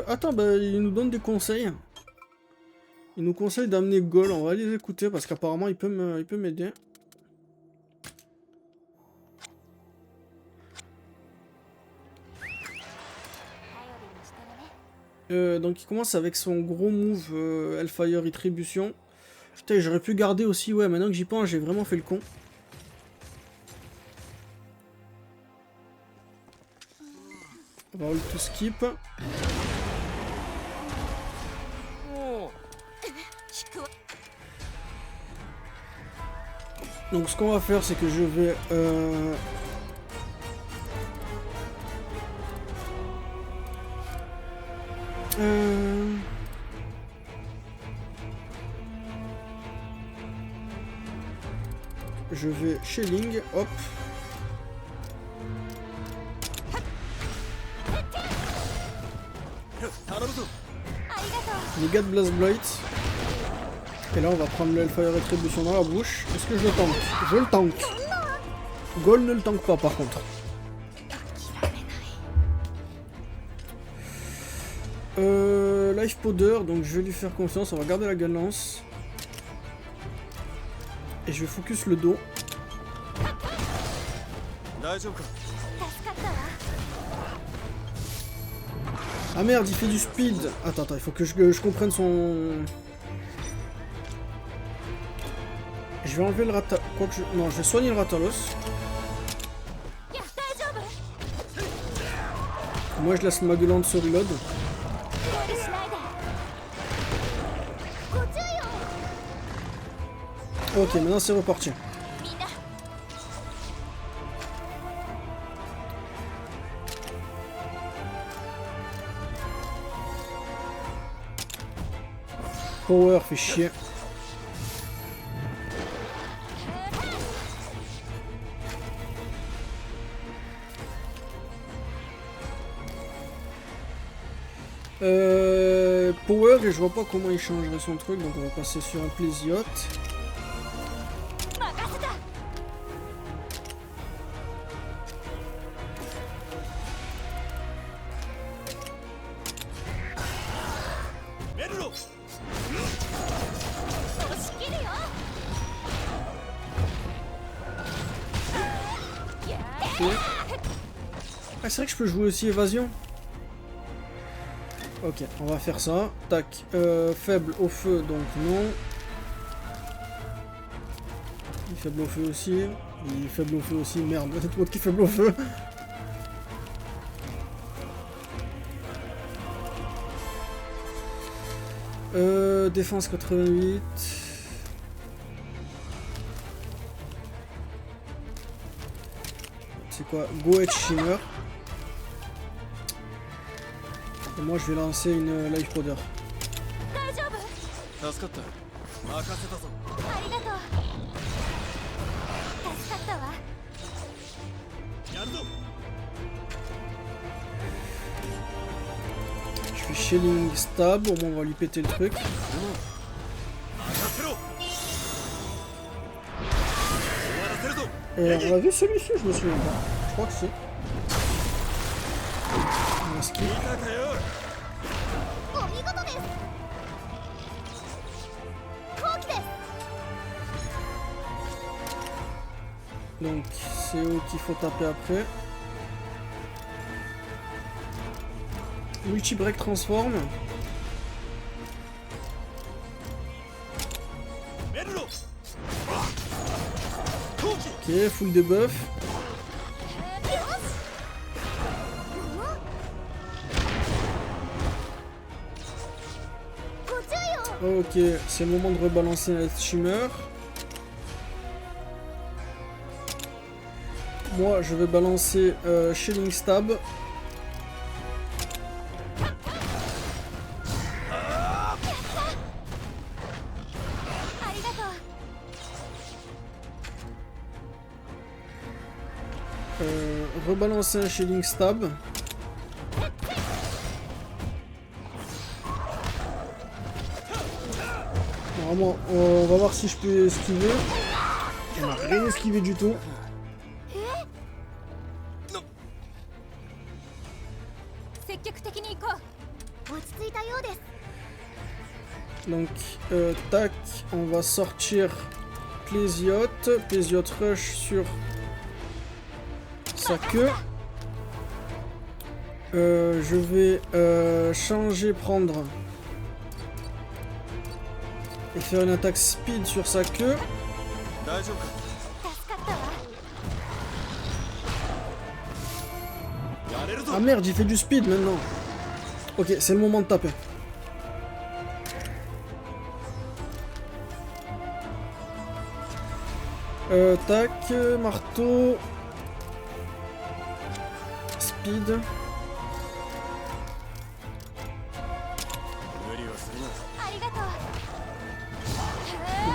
Attends, bah, il nous donne des conseils. Il nous conseille d'amener Gol, on va les écouter parce qu'apparemment il peut m'aider. Donc il commence avec son gros move Hellfire Retribution. Putain, j'aurais pu garder aussi, ouais, maintenant que j'y pense, j'ai vraiment fait le con. On va tout skip. Donc ce qu'on va faire, c'est que je vais... Je vais shelling, hop. Negate Blast Blight. Et là on va prendre le Hellfire Retribution dans la bouche. Est-ce que je le tank? Je le tank. Gol ne le tank pas par contre. Life Powder, donc je vais lui faire confiance, on va garder la galance. Et je vais focus le dos. Ah merde, il fait du speed. Attends, il faut que je comprenne son... Je vais enlever le Ratalos. Non, je vais soigner le Ratalos. Moi je laisse Magellan se reload. Ok, maintenant c'est reparti. Power fait chier. Power, et je vois pas comment il changerait son truc, donc on va passer sur un Plésiote. Ah, c'est vrai que je peux jouer aussi évasion. Ok, on va faire ça. Tac. Faible au feu, donc non. Il est faible au feu aussi. Il est faible au feu aussi. Merde, c'est toi qui est faible au feu. Défense 88. C'est quoi? Go Edge Shimmer. Et moi je vais lancer une Life Powder. Je fais Shelling Stab, au moins on va lui péter le truc. On a vu celui-ci, je me souviens pas. Je crois que c'est. On va skip. Donc c'est eux qu'il faut taper après. Multi-break transforme. Ok, full debuff. Ok, c'est le moment de rebalancer la Shimmer. Moi, je vais balancer Shelling Stab. rebalancer un Shilling Stab. Normalement, on va voir si je peux esquiver. On n'a rien esquivé du tout. 積極的に行こう。落ち着いたようです。 Donc, tac, on va sortir Plésiote. Plésiote rush sur sa queue. Je vais changer, prendre et faire une attaque speed sur sa queue. 大丈夫か。助かったわ。 やれるぞ。 Ah merde, j'ai fait du speed maintenant. Ok, c'est le moment de taper. Tac, marteau. Speed. 無理はするな。ありがとう。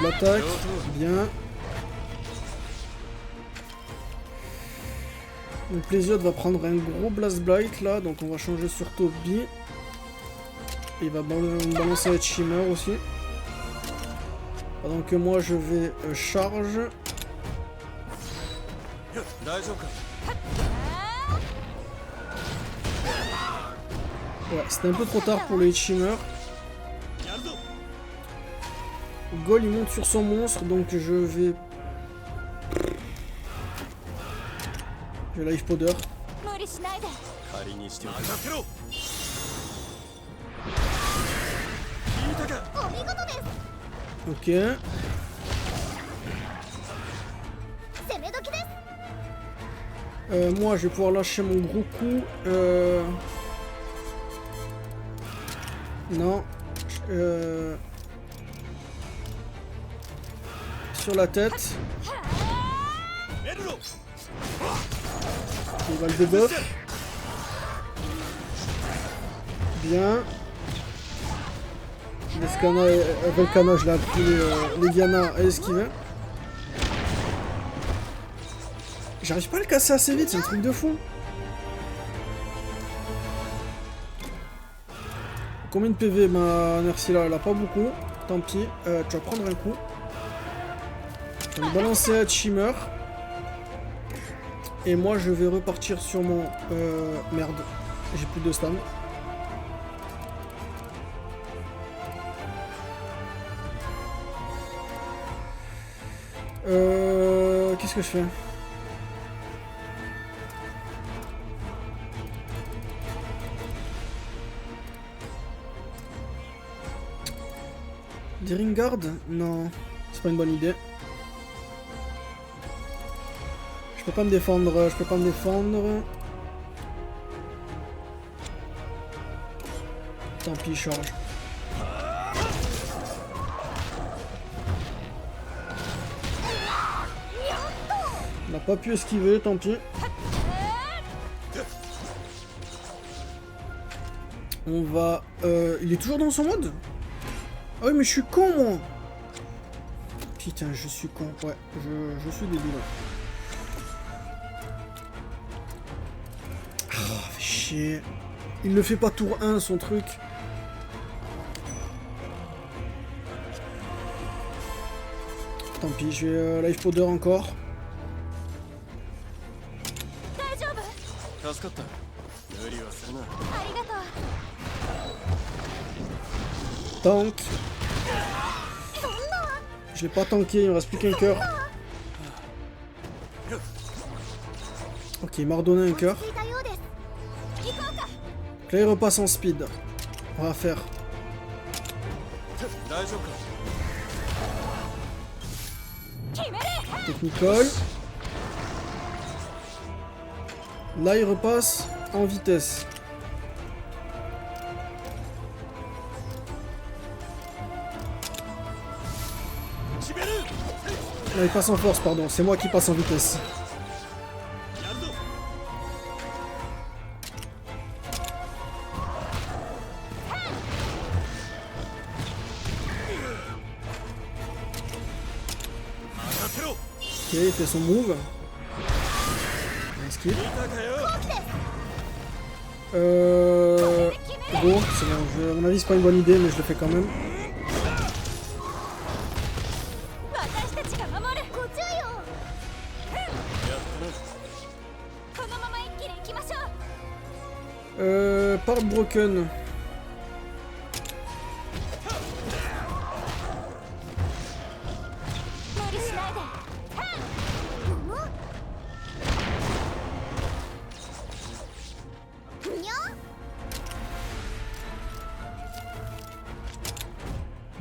Double attaque. Bien. Donc Plésiote va prendre un gros Blast Blight là, donc on va changer sur Toby. Il va balancer avec Shimmer aussi. Pendant que moi je vais charge. 大丈夫か。 Ouais, c'était un peu trop tard pour le Shimmer. やるぞ。 Gol il monte sur son monstre, donc je vais... Je vais life powder. 無理しないで。仮にしておく。任せろ。聞いたか。お見事です。 Ok. 攻め時です。 Moi je vais pouvoir lâcher mon gros coup. Non. Sur la tête. メルロ。 Il va le debuff. Bien. Velkana, je l'ai appris les Diana à esquiver. J'arrive pas à le casser assez vite, c'est un truc de fou. Combien de PV ma Nersila? Elle a pas beaucoup. Tant pis, tu vas prendre un coup. Je vais balancer à Shimmer. Et moi je vais repartir sur mon... merde, j'ai plus de stam. Qu'est-ce que je fais? Des Ringard? Non, c'est pas une bonne idée. Je peux pas me défendre, je peux pas me défendre. Tant pis, charge. On n'a pas pu esquiver, tant pis. On va... il est toujours dans son mode? Ah oui, mais je suis con, moi. Putain, je suis con. Ouais, je suis débile. Ah, fait chier. Il ne fait pas tour 1, son truc. Tant pis, je vais life powder encore. 大丈夫。助かった。無理はするな。ありがとう。 Tank. Je l'ai pas tanké, il me reste plus qu'un cœur. Ok, il m'a redonné un cœur. 落ち着いたようです。行こうか。 Donc là, il repasse en speed. On va faire. 大丈夫か。 Technical. Là, il repasse en vitesse. Là, il passe en force, pardon. C'est moi qui passe en vitesse. Ok, il fait son move. suite. Bon, c'est bon, à mon avis c'est pas une bonne idée mais je le fais quand même. 私たちが守るご注意をこのまま一気に行きましょう Part broken.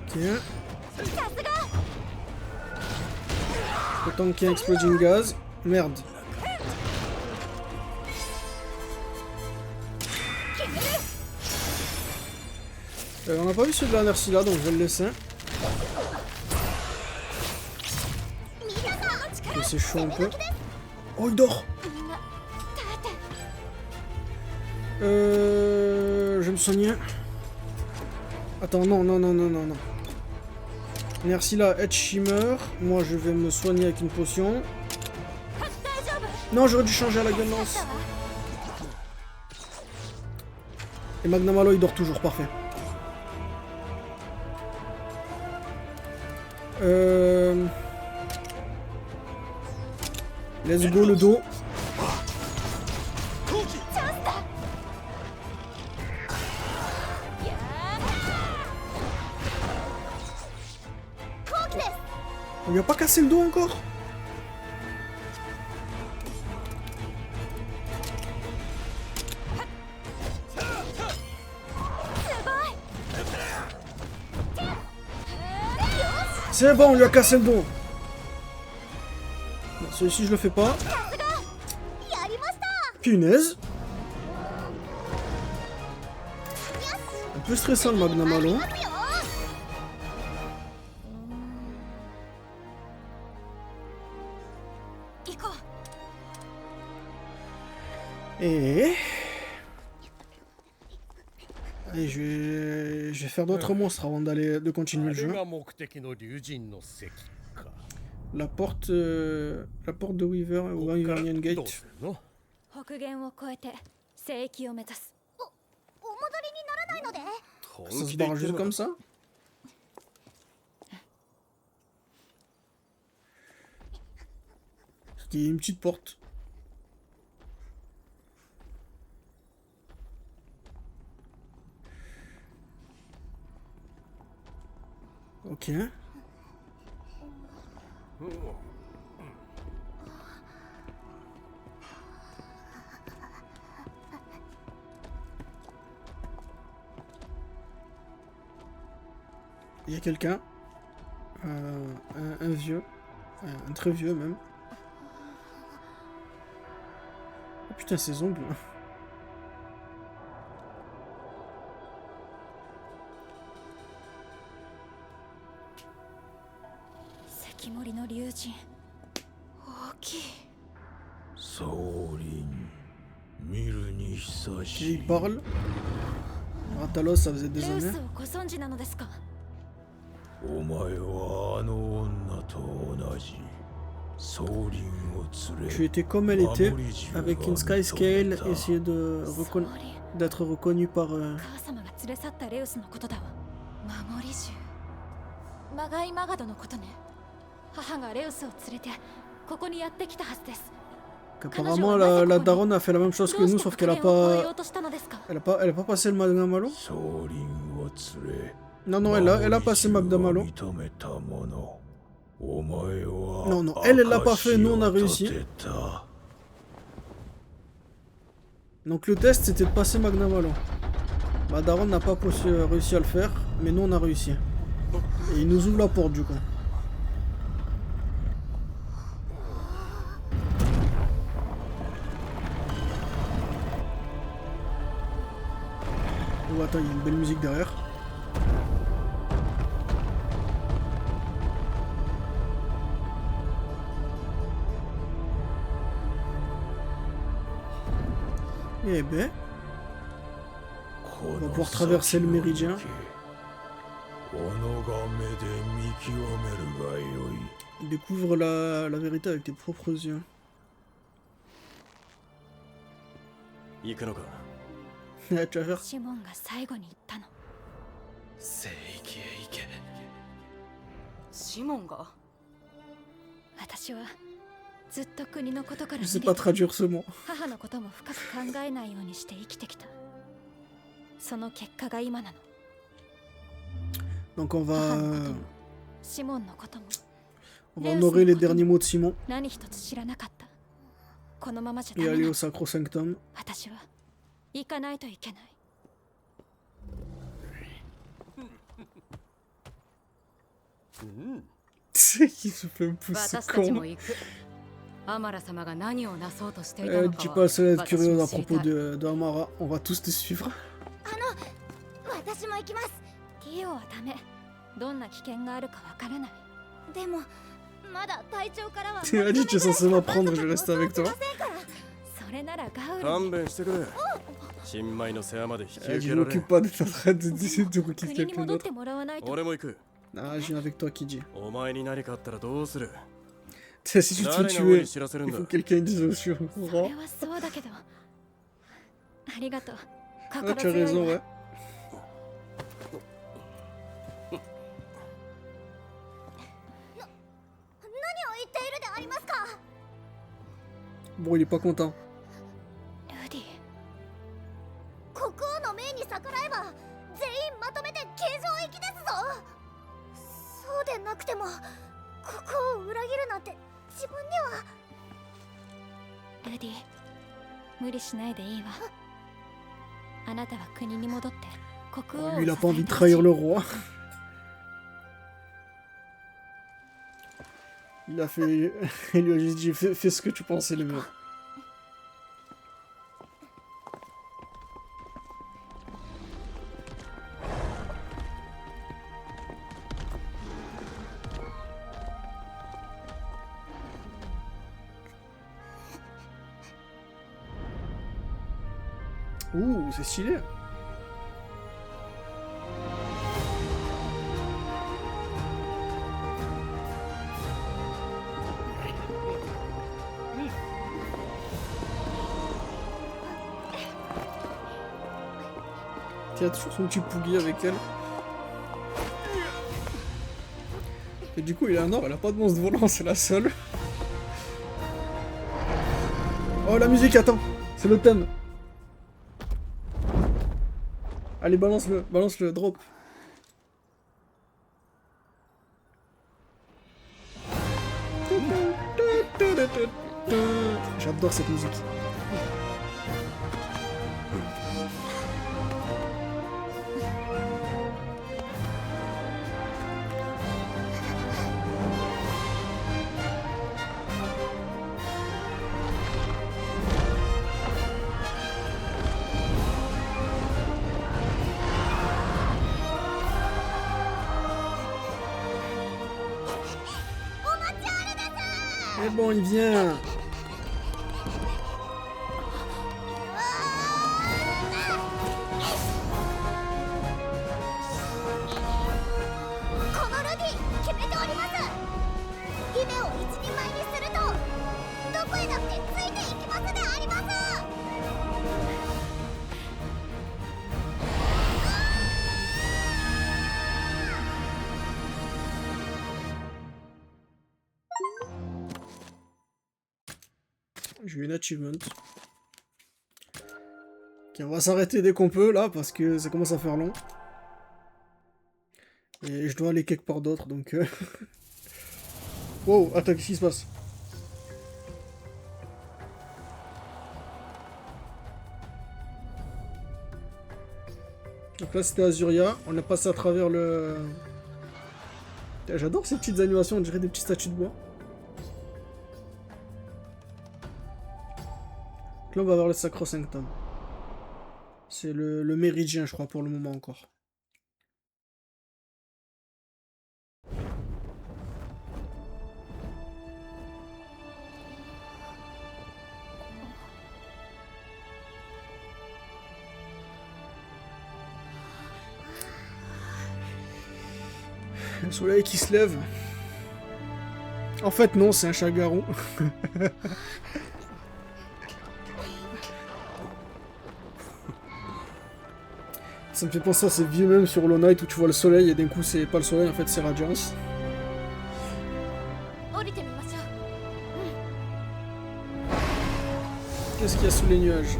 Ok. Autant qu'il y a exploding gaz. Merde. On n'a pas vu celui de la Nercy là, donc je vais le laisser. Ok, c'est chaud un peu. Oh, il dort. Je vais me soigner. Attends, non. Merci là, Edge Shimmer. Moi, je vais me soigner avec une potion. Non, j'aurais dû changer à la gun lance. Et Magnamalo, il dort toujours, parfait. Let's go le dos. On lui a pas cassé le dos encore? C'est bon, on lui a cassé le dos. Bon, celui-ci je le fais pas. Punaise. Un peu stressant le Magnamalo. Et... Allez, je vais faire d'autres monstres avant de continuer le jeu. La porte de Weaver ou Wyvernian Gate. 北限を越えて聖域を目指す。お戻りにならないので？ Ça se barre juste comme ça? C'était une petite porte. Ok. Il y a quelqu'un, un vieux, un très vieux même. Oh putain, ses ongles. Et il parle. Ratalos, ça faisait des années. Tu étais comme elle était, avec une Skyscale, essayer d'être reconnu par... マガイマガドのことね。母がレウスを連れてここにやってきたはずです。 Apparemment la daronne a fait la même chose que nous, sauf qu'elle a pas passé le Magnamalo. Non, elle a passé Magnamalo. Non, elle l'a pas fait, nous on a réussi. Donc le test c'était de passer Magnamalo. La daronne n'a pas réussi à le faire, mais nous on a réussi. Et il nous ouvre la porte du coup. Oh attends, il y a une belle musique derrière. Eh ben, on va pouvoir traverser le méridien. Découvre la vérité avec tes propres yeux. 行くのか。Ouais, tu vas faire. シモンが最後に言ったの。聖域へ行け。シモンが私はずっと国のことから Je sais 逃げ pas て traduire ce mot. 母のことも深く考えないようにして生きてきた。その結果が今なの。 Donc on 母のこと va. もシモンのことも On va honorer les derniers mots de Simon 何一つ知らなかった。このままじゃ et ダメ aller な au の。 Sacro-Sanctum. 私は行かないといけない。 C'est qui se fait me pousser 私たち con. も行く。アマラ様が何をなそうとしていた Tu の es か pas は le seul à être 私 curieux も à 知り propos たい。 de Amara. On va tous te suivre. 私も行きます。ティオはダメ。どんな危険があるかわからない。でもまだ隊長からは Tu m'as dit tu es censé m'apprendre, je reste avec toi. それならガウル勘弁してくれ。新米の世話まで引き Je 受けられ m'occupe pas d'être en train de requêter 国に quelqu'un 戻っ d'autre. てもらわないと。俺も行く。 Ah, je viens avec toi, Kiji. お前に何かあったらどうする。 Tu sais, si tu te fais 誰が俺 tuer, に知らせるん il だ。 faut que quelqu'un dise au sur. それはそうだけど。ありがとう。 Ah, 心 tu as 強い raison, わ。 ouais. 何を言っているでありますか。 Bon, il est pas content. ルディ。国王の命に逆らえば全員まとめて形状行きですぞ。そうでなくても国王を裏切るなんて自分には。ルディ、無理しないでいいわ。あなたは国に戻って国王を Lui, il a pas envie de 支えてほしい。 trahir le roi. Il a fait. Il lui a juste dit fais ce que tu pensais le mieux. Ouh, c'est stylé. Il a toujours son petit poulier avec elle. Et du coup, Eleanor, elle a pas de monstre volant, c'est la seule. Oh, la musique, attends, c'est le thème. Allez, balance-le, drop. J'adore cette musique. Mais bon, il vient. J'ai eu une achievement. Ok, on va s'arrêter dès qu'on peut là parce que ça commence à faire long. Et je dois aller quelque part d'autre donc. Wow, attends, qu'est-ce qui se passe? Donc là c'était Azuria, on a passé à travers le... J'adore ces petites animations, on dirait des petites statues de bois. Donc là on va voir le Sacro-Sanctum. C'est le méridien je crois pour le moment encore. Le soleil qui se lève. En fait non, c'est un chagaron. Ça me fait penser à ces vieux mêmes sur Hollow Knight où tu vois le soleil et d'un coup c'est pas le soleil, en fait c'est Radiance. 降りてみましょう。 Qu'est-ce qu'il y a sous les nuages?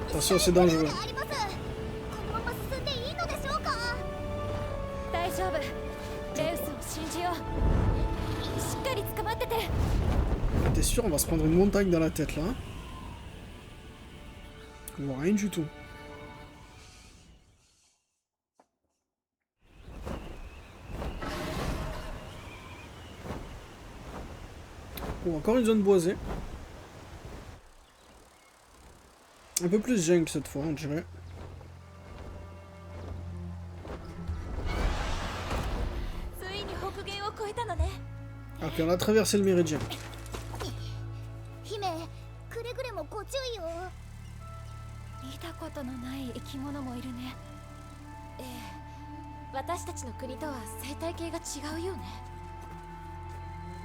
Attention, c'est dangereux. あります。このまま進んでいいのでしょうか。大丈夫。レウスを信じよう。しっかり捕まってて。 T'es sûr, on va se prendre une montagne dans la tête là. On voit rien du tout. Bon, encore une zone boisée. Un peu plus jungle cette fois, on dirait. ついに北限を越えたのね。 Ok, on a traversé le méridien. 姫、くれぐれもご注意を。見たことのない生き物もいるね。ええ、私たちの国とは生態系が違うよね。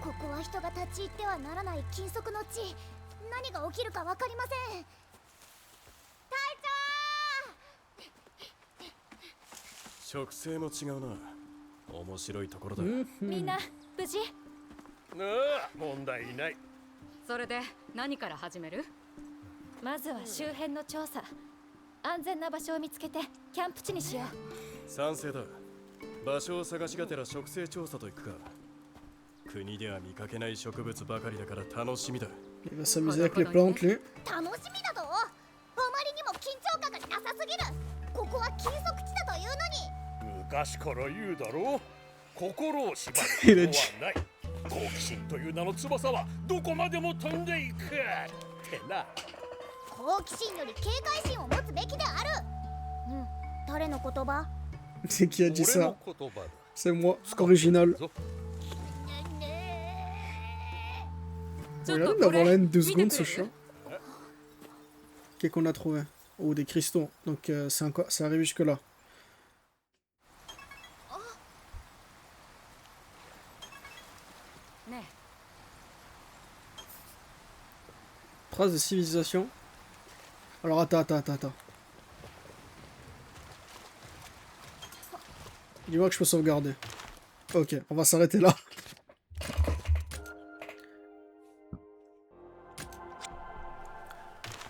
ここは人が立ち入ってはならない禁足の地。何が起きるかわかりません。隊植生も違うな。面白いところだ。長、みんな無事？ああ、問題ない。それで何から始める？まずは周辺の調査。安全な場所を見つけてキャンプ地にしよう。賛成だ。場所を探しがてら植生調査と行くか。国では見かけない植物ばかりだから楽しみだ。Il va s'amuser avec les plantes, lui. 楽しみだぞ。あまりにも緊張感がなさすぎる。ここは禁足地だというのに。昔から言うだろう。心を縛ることはない。好奇心という名の翼はどこまでも飛んでいくってな。好奇心より警戒心を持つべきである。うん、誰の言葉？ C'est qui a dit 俺 ça? の言葉だ。 C'est moi, original. ちょ Il っ a と l'air こ d'avoir れ la haine 2 見て secondes く ce れ chat. る？ Qu'est-ce qu'on a trouvé? Oh, des cristaux. Donc c'est encore... ça arrive jusque là. ね Traces de civilisation. Alors attends. Dis-moi que je peux sauvegarder. Ok, on va s'arrêter là.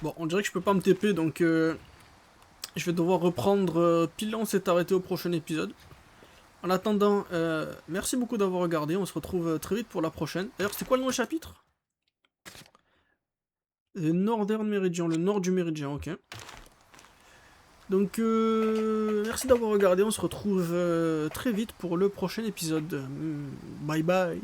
Bon, on dirait que je peux pas me TP, donc je vais devoir reprendre pile là on s'est arrêté au prochain épisode. En attendant, merci beaucoup d'avoir regardé, on se retrouve très vite pour la prochaine. D'ailleurs, c'était quoi le nom du chapitre? The Northern Meridian, le nord du méridien, ok. Donc, merci d'avoir regardé, on se retrouve très vite pour le prochain épisode. Bye bye.